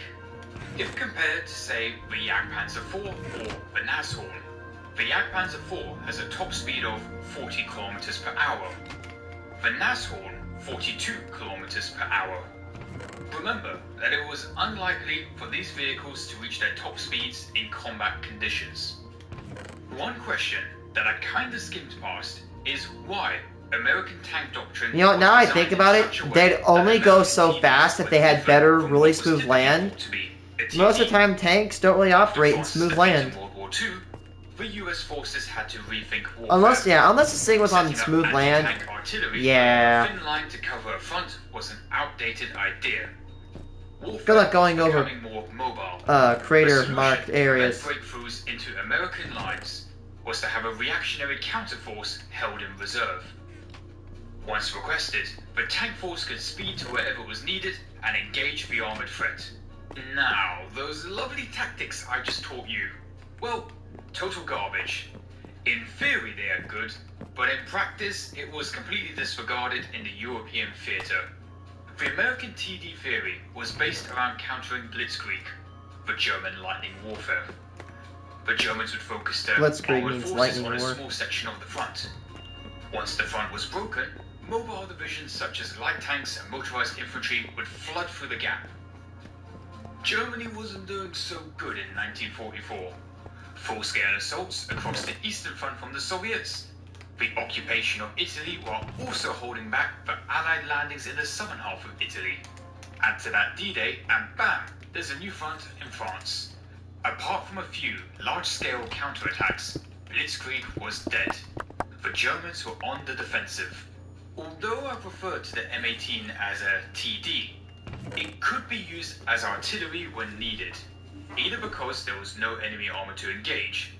If compared to, say, the Jagdpanzer IV or the Nashorn, the Jagdpanzer IV has a top speed of 40 kilometers per hour. The Nashorn, 42 kilometers per hour. Remember that it was unlikely for these vehicles to reach their top speeds in combat conditions. One question that I kinda skimmed past is why American tank doctrine... You know, now I think about it, they'd only go so fast if they had better, really smooth land. Most of the time, tanks don't really operate in smooth land. World War II, the US forces had to rethink warfare. Unless this thing was on smooth land. Yeah. A thin line to cover a front was an outdated idea. Good luck going over more mobile. crater-marked areas. Breakthroughs into American lines was to have a reactionary counterforce held in reserve. Once requested, the tank force could speed to wherever was needed and engage the armored threat. Now, those lovely tactics I just taught you, well, total garbage. In theory they are good, but in practice it was completely disregarded in the European theatre. The American TD theory was based around countering Blitzkrieg, the German lightning warfare. The Germans would focus their armored forces on a small section of the front. Once the front was broken, mobile divisions such as light tanks and motorized infantry would flood through the gap. Germany wasn't doing so good in 1944. Full-scale assaults across the Eastern Front from the Soviets, the occupation of Italy while also holding back the Allied landings in the southern half of Italy. Add to that D-Day and bam, there's a new front in France. Apart from a few large-scale counterattacks, Blitzkrieg was dead. The Germans were on the defensive. Although I refer to the M18 as a TD, it could be used as artillery when needed, either because there was no enemy armor to engage,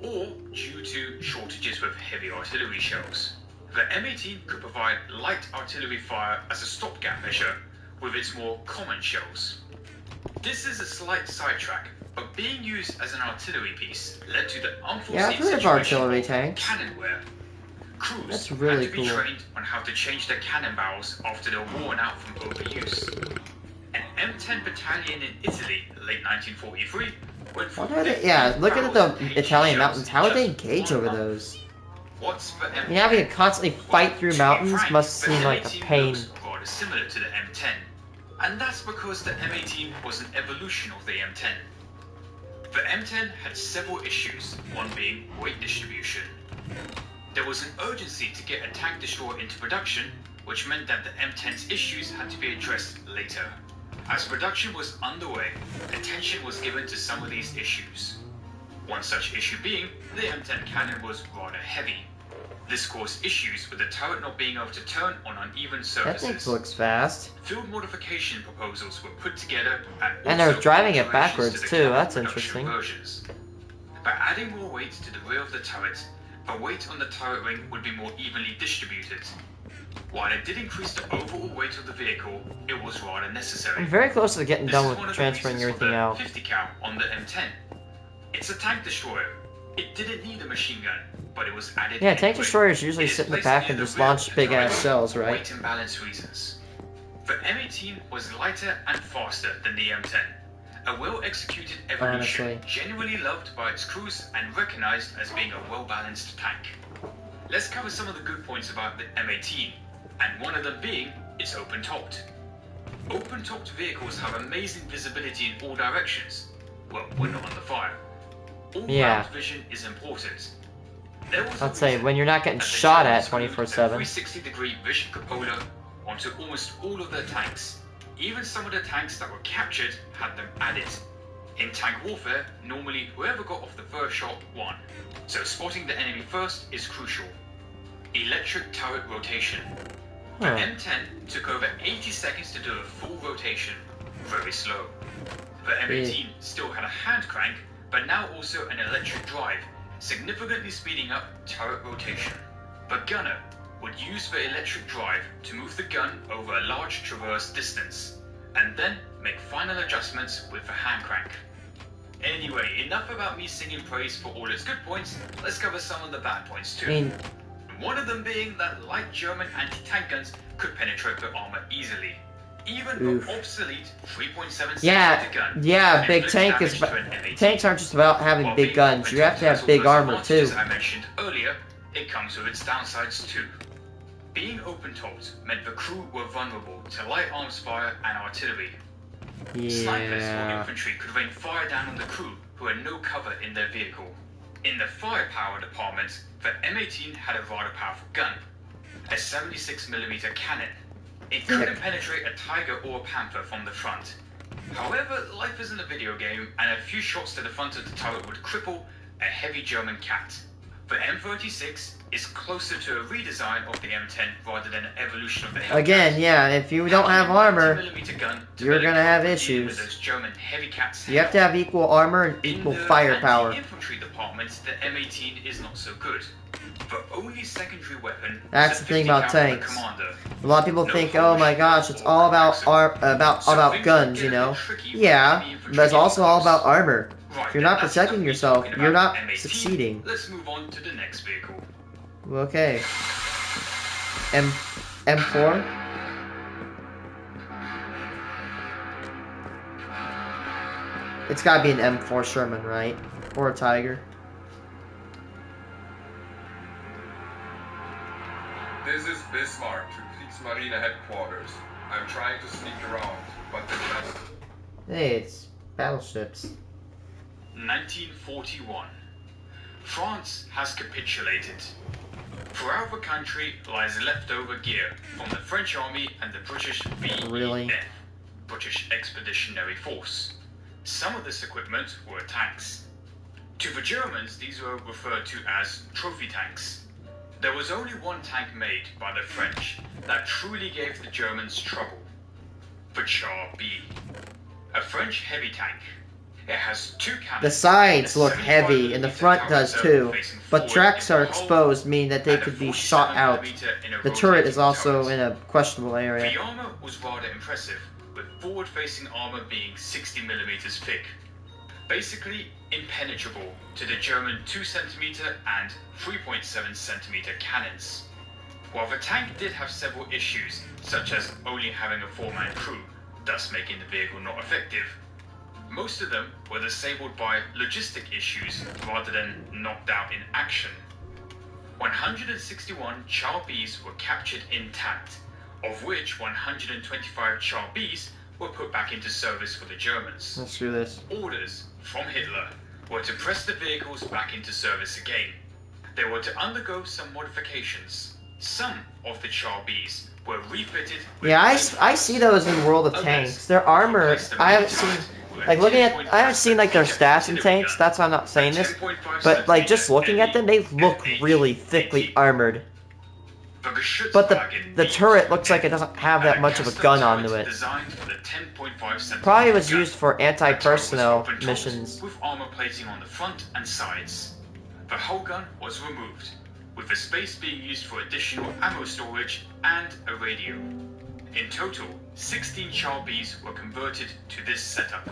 or due to shortages with heavy artillery shells. The M18 could provide light artillery fire as a stopgap measure with its more common shells. This is a slight sidetrack, but being used as an artillery piece led to the unforeseen situation of cannon wear. Crews had to be trained on how to change their cannon barrels after they were worn out from overuse. An M10 battalion in Italy, late 1943, went for looking at the Italian mountains, how would they engage over those? Having to constantly fight through mountains must seem like a pain. Rather similar to the M10, and that's because the M18 was an evolution of the M10. The M10 had several issues, one being weight distribution. There was an urgency to get a tank destroyer into production, which meant that the M10's issues had to be addressed later. As production was underway, attention was given to some of these issues. One such issue being, the M10 cannon was rather heavy. This caused issues with the turret not being able to turn on uneven surfaces. That thing looks fast. Field modification proposals were put together and they're driving it backwards too, that's interesting. Versions. By adding more weight to the rear of the turret, the weight on the turret ring would be more evenly distributed. While it did increase the overall weight of the vehicle, it was rather necessary. I'm very close to getting done with transferring everything out. 50 cal on the M10. It's a tank destroyer. It didn't need a machine gun, but it was added. Yeah, tank destroyers usually sit in the back and just launch big ass cells, right? Weight and balance reasons. The M18 was lighter and faster than the M10. A well-executed evolution, genuinely loved by its crews and recognized as being a well-balanced tank. Let's cover some of the good points about the M18, and one of them being it's open-topped. Open-topped vehicles have amazing visibility in all directions. Well, when not under fire. All-round vision is important. I'd say when you're not getting shot at 24/7. 360-degree vision cupola onto almost all of their tanks. Even some of the tanks that were captured had them added. In tank warfare, normally whoever got off the first shot won, so spotting the enemy first is crucial. Electric turret rotation. The M10 took over 80 seconds to do a full rotation, very slow. The M18 still had a hand crank, but now also an electric drive, significantly speeding up turret rotation. The gunner would use the electric drive to move the gun over a large traverse distance, and then make final adjustments with the hand crank. Anyway, enough about me singing praise for all its good points, let's cover some of the bad points too. One of them being that light German anti-tank guns could penetrate the armor easily. Even the obsolete 3.7 gun. Yeah, big tank is... Tanks aren't just about having big guns, you have to have big armor too. As I mentioned earlier, it comes with its downsides too. Being open-topped meant the crew were vulnerable to light arms fire and artillery. Snipers or infantry could rain fire down on the crew who had no cover in their vehicle. In the firepower department, the M18 had a rather powerful gun, a 76mm cannon. It couldn't penetrate a Tiger or a Panther from the front. However, life isn't a video game, and a few shots to the front of the turret would cripple a heavy German cat. The M36 is closer to a redesign of the M10 rather than an evolution of the Hellcat. Again, yeah, if you don't have armor, you're gonna have issues. You have to have equal armor and equal firepower. In the infantry department, the M18 is not so good. The only secondary weapon. That's the thing about tanks. A lot of people think, oh my gosh, it's all about guns, you know. Yeah, but it's also all about armor. If you're not protecting yourself, you're not succeeding. Let's move on to the next vehicle. Okay. M4. It's gotta be an M4 Sherman, right? Or a Tiger. This is Bismarck to Kriegsmarine headquarters. I'm trying to sneak around, but the rest... Hey, it's battleships. 1941. France has capitulated. Throughout the country lies leftover gear from the French Army and the British VEF, British Expeditionary Force. Some of this equipment were tanks. To the Germans, these were referred to as trophy tanks. There was only one tank made by the French that truly gave the Germans trouble. The Char B, a French heavy tank. It has two cannons. The sides look heavy, and the front does too, but tracks are exposed, meaning that they could be shot out. The turret is also in a questionable area. The armor was rather impressive, with forward-facing armor being 60mm thick. Basically impenetrable to the German 2cm and 3.7cm cannons. While the tank did have several issues, such as only having a 4-man crew, thus making the vehicle not effective, most of them were disabled by logistic issues rather than knocked out in action. 161 Char Bs were captured intact, of which 125 Char Bs were put back into service for the Germans. Let's do this. Orders from Hitler were to press the vehicles back into service again. They were to undergo some modifications. Some of the Char Bs were refitted with I see those in World of Tanks. Their armor, I haven't seen, like I haven't seen like their stats in tanks, that's why I'm not saying this, but like just looking at them, they look really thickly armored. But the turret looks like it doesn't have that much of a gun onto it. Probably was used for anti-personnel missions. With armor plating on the front and sides. The hull gun was removed, with the space being used for additional ammo storage and a radio. In total, 16 Char Bs were converted to this setup.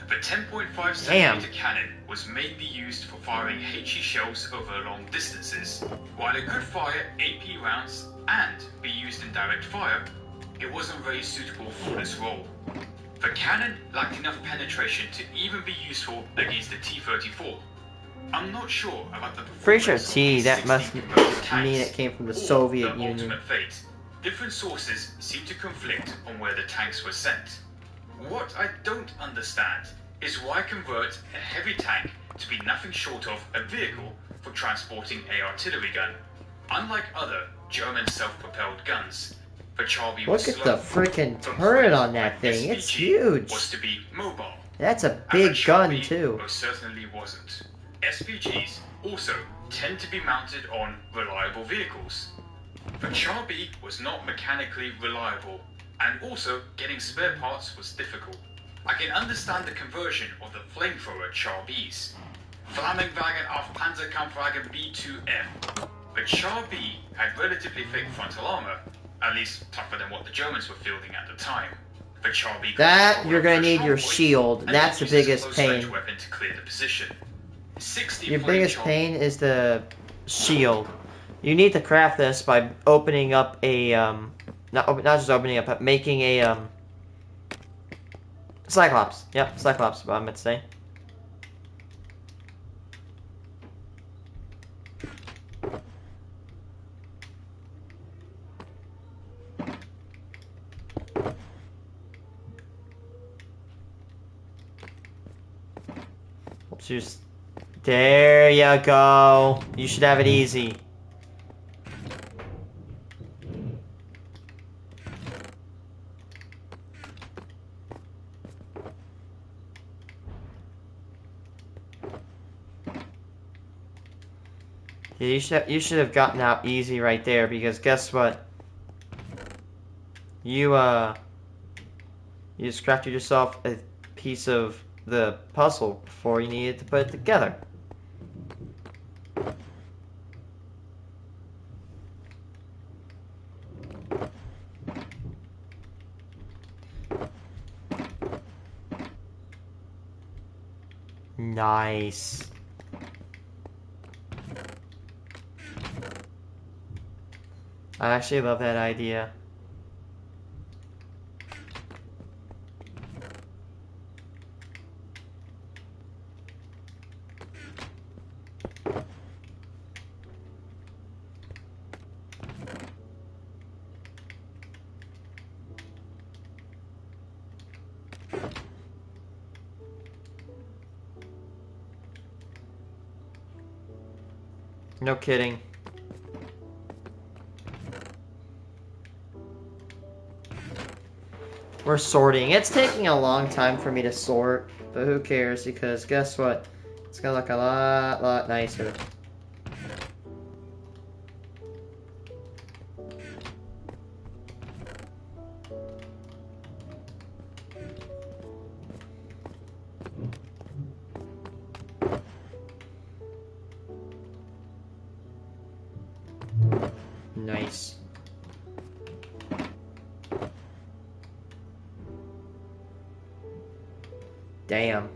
The 10.5cm cannon was mainly used for firing HE shells over long distances. While it could fire AP rounds and be used in direct fire, it wasn't very suitable for this role. The cannon lacked enough penetration to even be useful against the T-34. I'm not sure about the performance. Pretty sure T, that must mean it came from the Soviet Union. Fate. Different sources seem to conflict on where the tanks were sent. What I don't understand is why convert a heavy tank to be nothing short of a vehicle for transporting an artillery gun. Unlike other German self-propelled guns, the Char B was slow. Look at the freaking turret on that thing, it's huge. Was to be mobile. That's a big gun too. Most certainly wasn't. SPGs also tend to be mounted on reliable vehicles. The Char B was not mechanically reliable, and also getting spare parts was difficult. I can understand the conversion of the flamethrower Char Bs. Flammenwagen auf Panzerkampfwagen B2M. but Char B had relatively thick frontal armor, at least tougher than what the Germans were fielding at the time. But Char B That you're gonna need your shield. and That's the uses a biggest close-range pain. weapon to clear the position. 60 Your flame biggest Char pain is the shield. You need to craft this by opening up a not just opening up, but making a Cyclops. Yep, Cyclops. What I meant to say. Just there you go. You should have it easy. Yeah, you should have gotten out easy right there, because guess what? You just crafted yourself a piece of the puzzle before you needed to put it together. Nice. I actually love that idea. No kidding. We're sorting. It's taking a long time for me to sort, but who cares, because guess what? It's gonna look a lot nicer. Nice. Damn.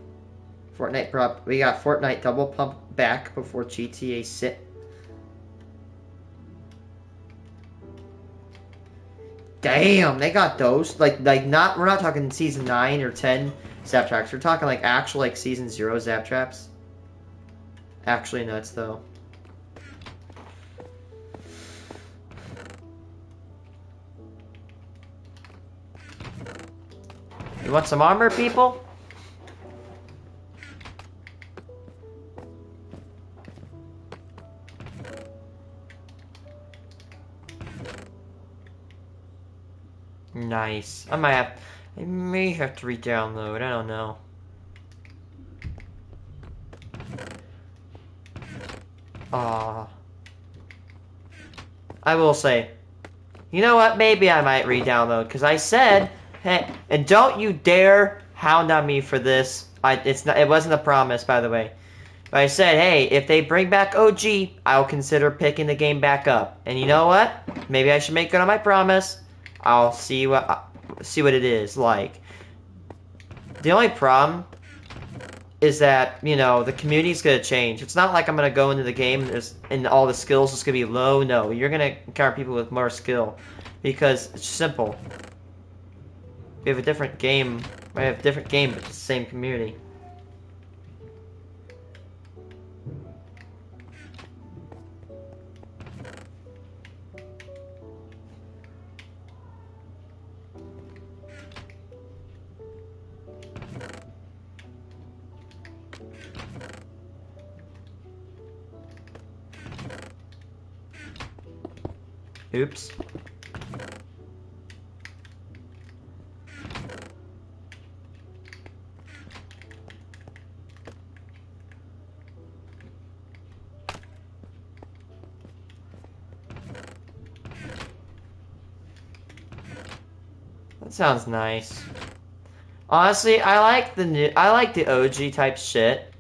Fortnite prop. We got Fortnite double pump back before GTA 6. Damn, they got those. Like not. We're not talking season 9 or 10 zap traps. We're talking like actual like season 0 zap traps. Actually nuts though. You want some armor, people? Nice. I may have to re-download. I don't know. I will say, you know what? Maybe I might re-download, because I said, hey, and don't you dare hound on me for this. It wasn't a promise, by the way. But I said, hey, if they bring back OG, I'll consider picking the game back up. And you know what? Maybe I should make good on my promise. I'll see what it is like. The only problem is that, you know, the community's gonna change. It's not like I'm gonna go into the game and all the skills is gonna be low. No, you're gonna encounter people with more skill, because it's simple. We have a different game. We have a different game, but the same community. Oops. That sounds nice. Honestly, I like the OG type shit.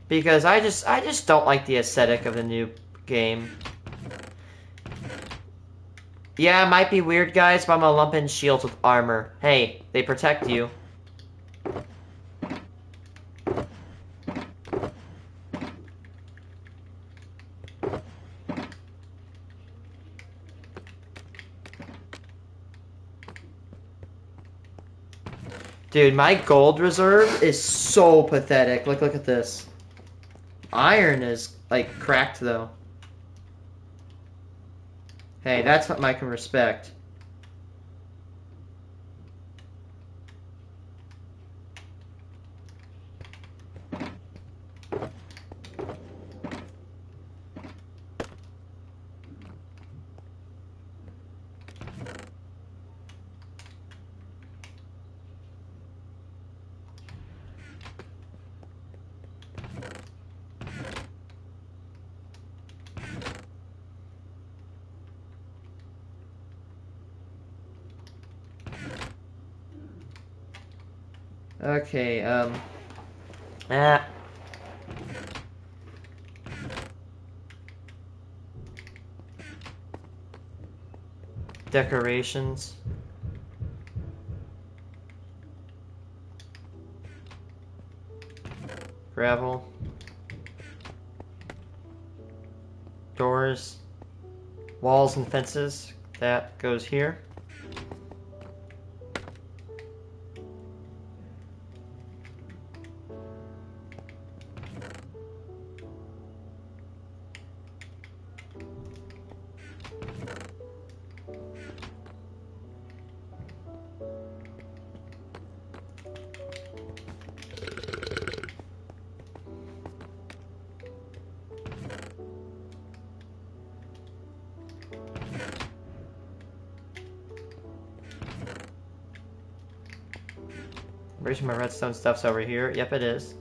Because I just don't like the aesthetic of the new game. Yeah, it might be weird, guys, but I'm gonna lump in shields with armor. Hey, they protect you. Dude, my gold reserve is so pathetic. Look at this. Iron is, like, cracked, though. Hey, that's what I can respect. Okay, decorations. Gravel. Doors. Walls and fences. That goes here. Pretty sure my redstone stuff's over here. Yep, it is.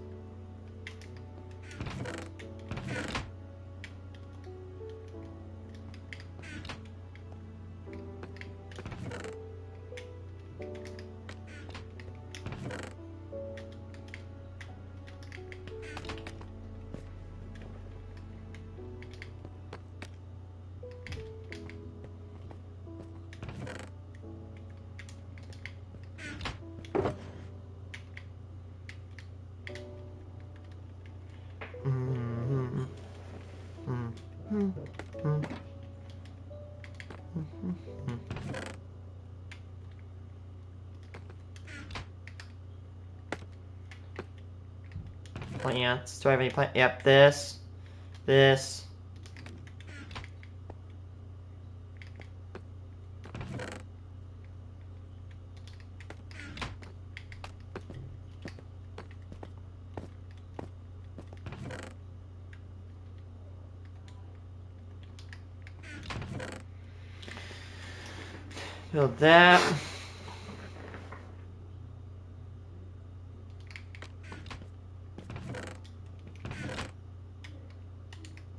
Plants. Do I have any plant? Yep, this. This. Build that.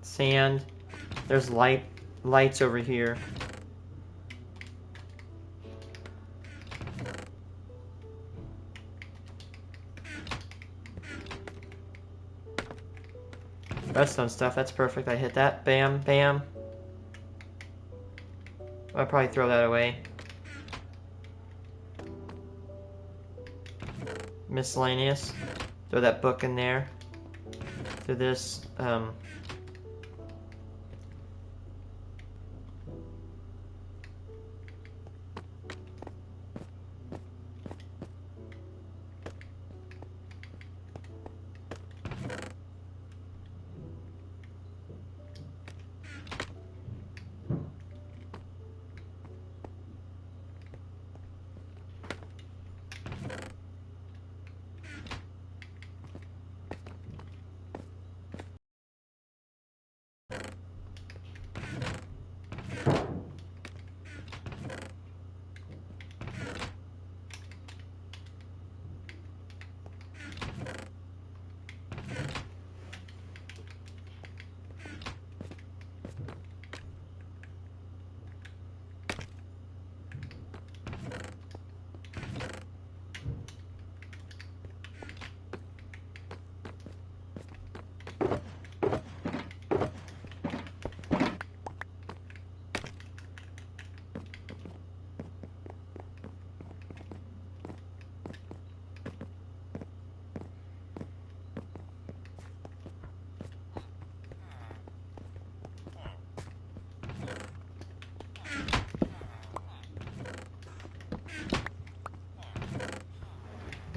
Sand. There's lights over here. Redstone stuff, that's perfect. I hit that. Bam, bam. I'll probably throw that away. Miscellaneous. Throw that book in there. Do this.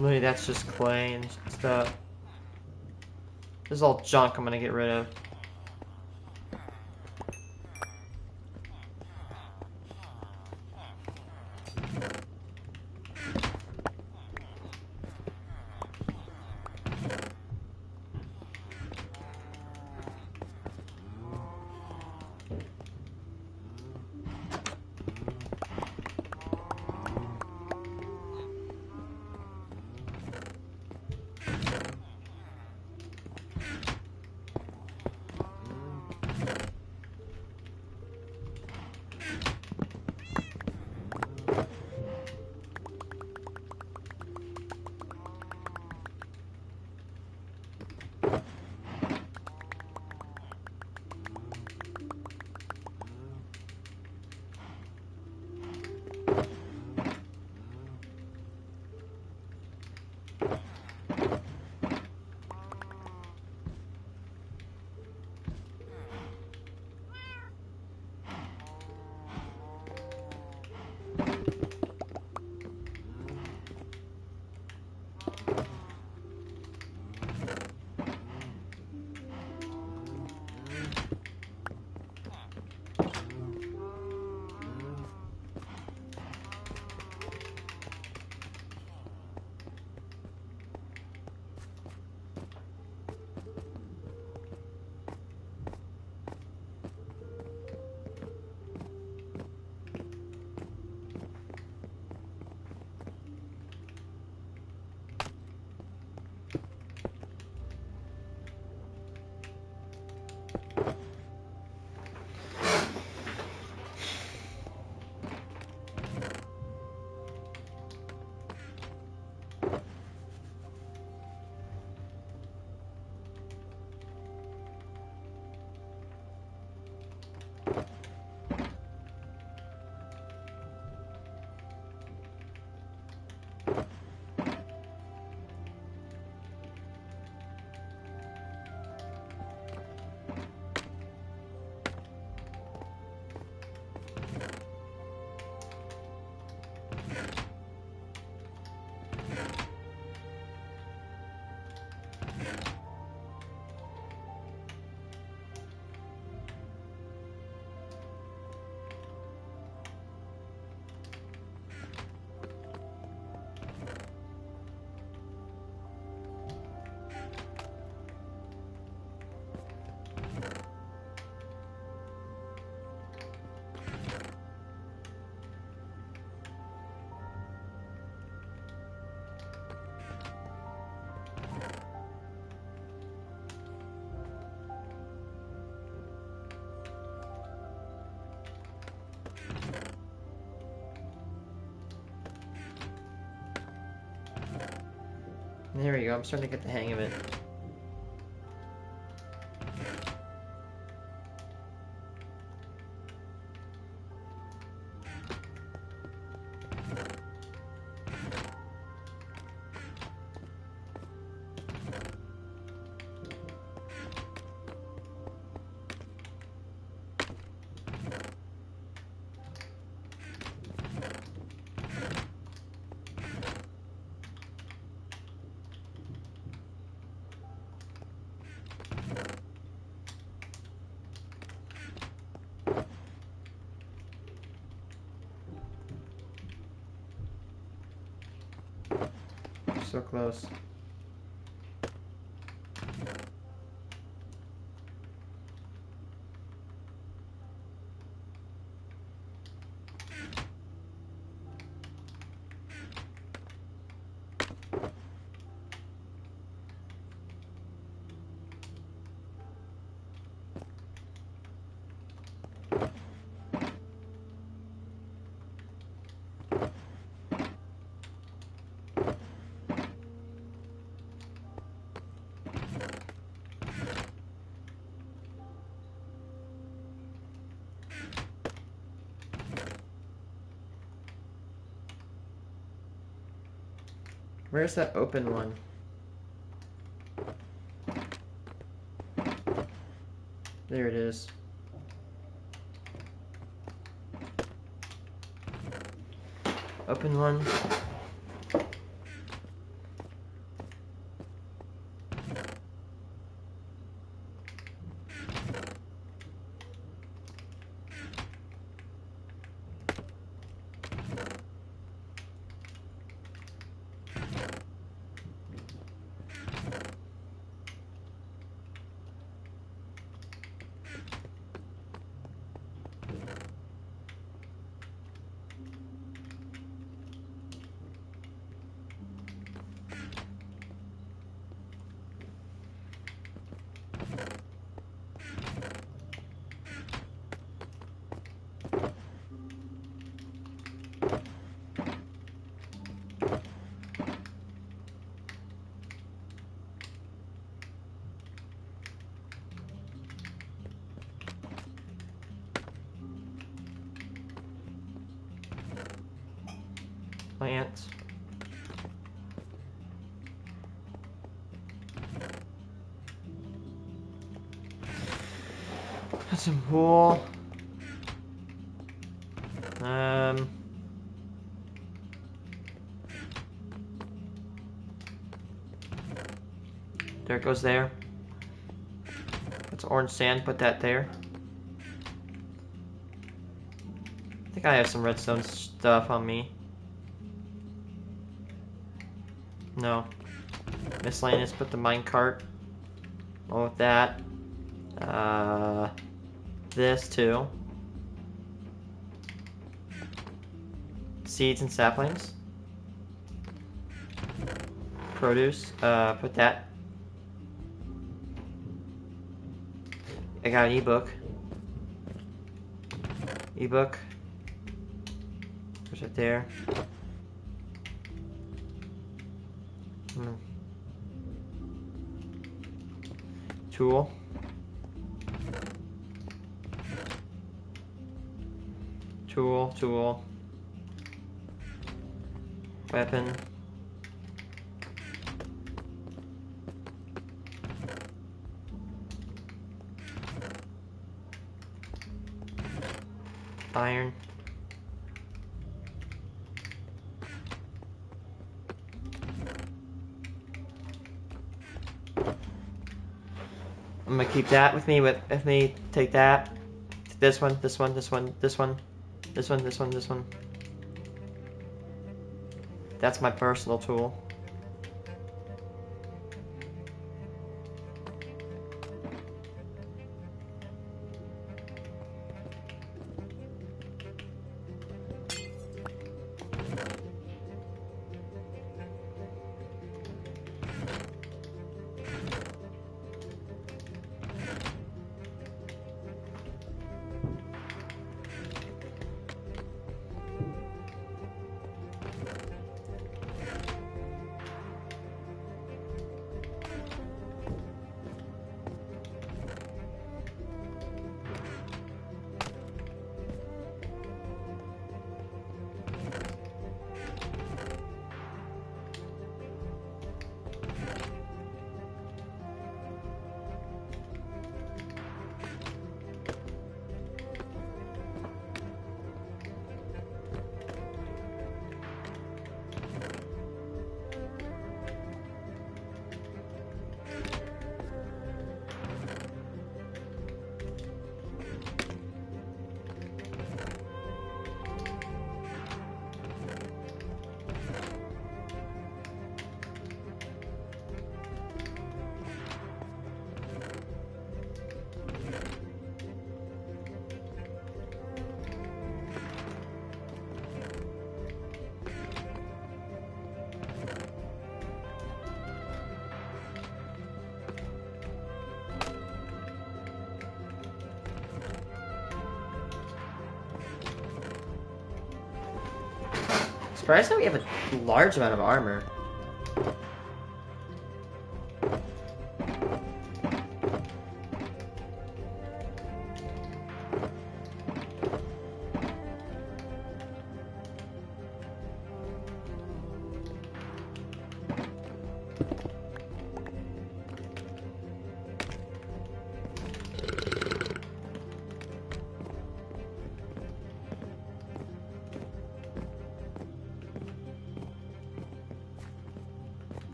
Maybe that's just clay and stuff. This is all junk I'm gonna get rid of. There we go, I'm starting to get the hang of it. So close. Where's that open one? There it is. Open one. Some wool. There it goes there. That's orange sand, put that there. I think I have some redstone stuff on me. No. Miscellaneous, put the minecart. Along with that. This too. Seeds and saplings. Produce, put that. I got an ebook. Ebook. Where's it there? Tool. Tool. Weapon. Iron. I'm gonna keep that with me. With me, take that. This one. That's my personal tool. Surprised that we have a large amount of armor.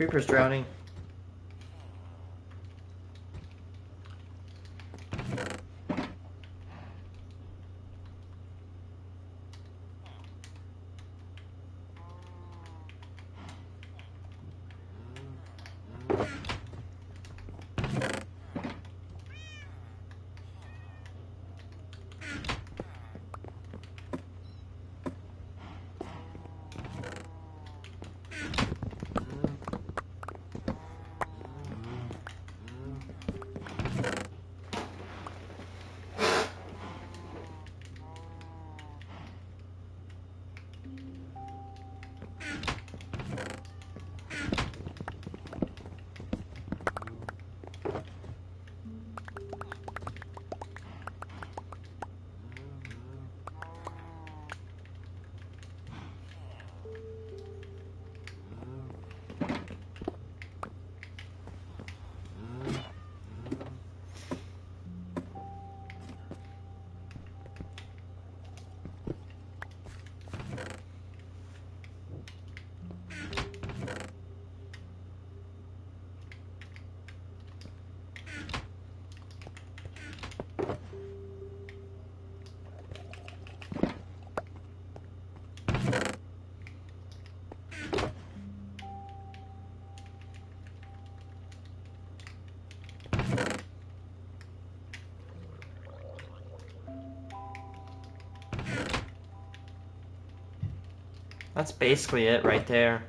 Creeper's drowning. That's basically it right there.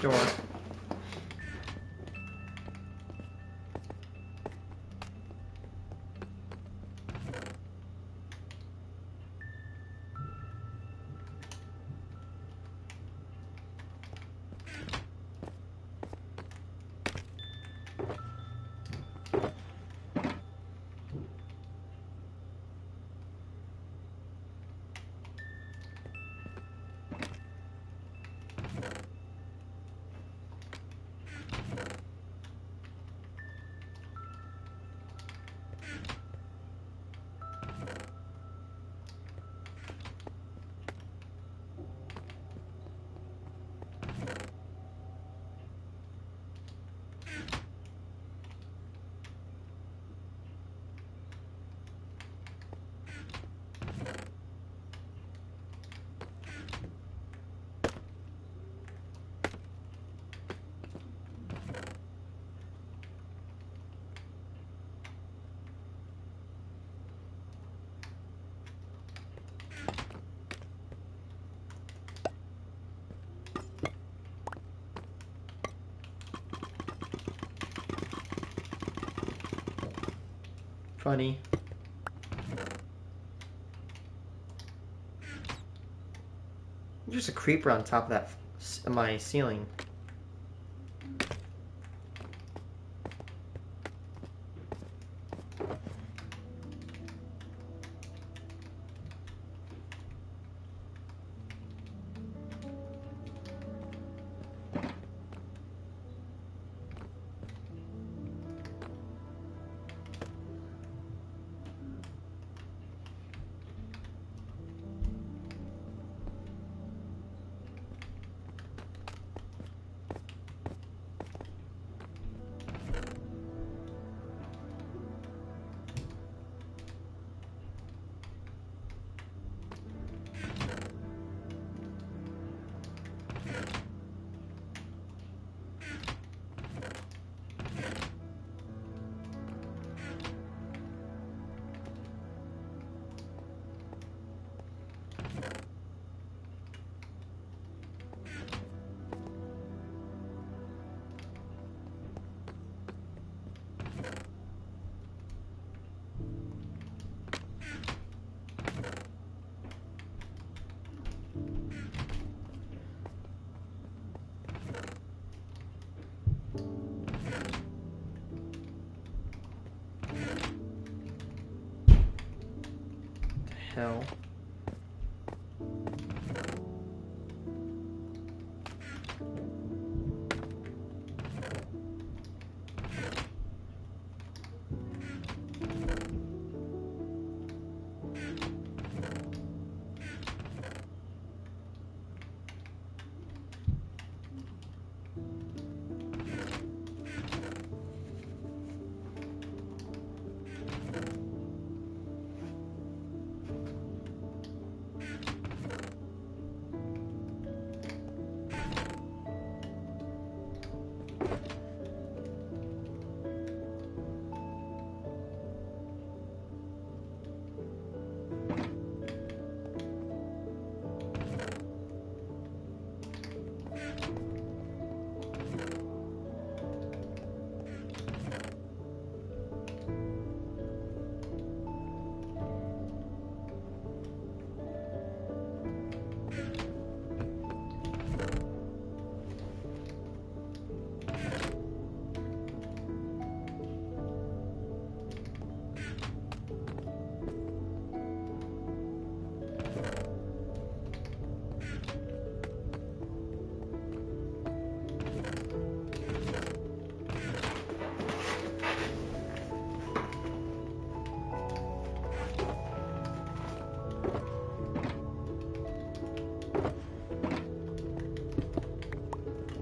Door. Funny. There's a creeper on top of that my ceiling. Hell.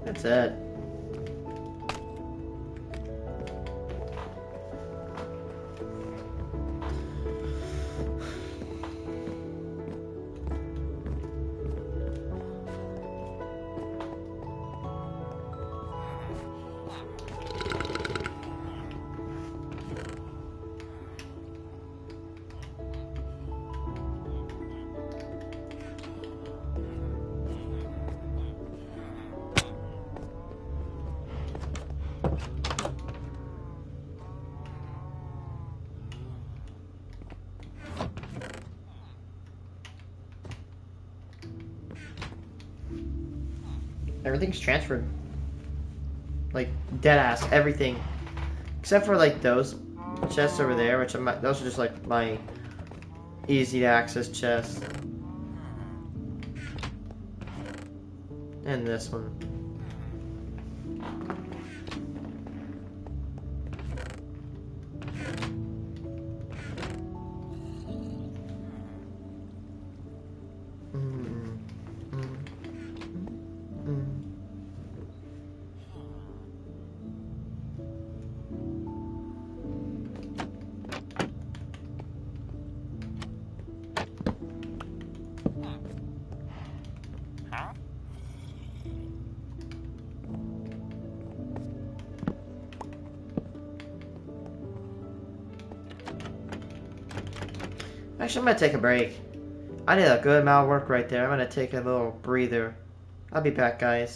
That's it. Everything's transferred. Like, dead ass, everything. Except for, like, those chests over there, which those are just, like, my easy to access chests. And this one. Actually, I'm gonna take a break. I did a good amount of work right there. I'm gonna take a little breather. I'll be back, guys.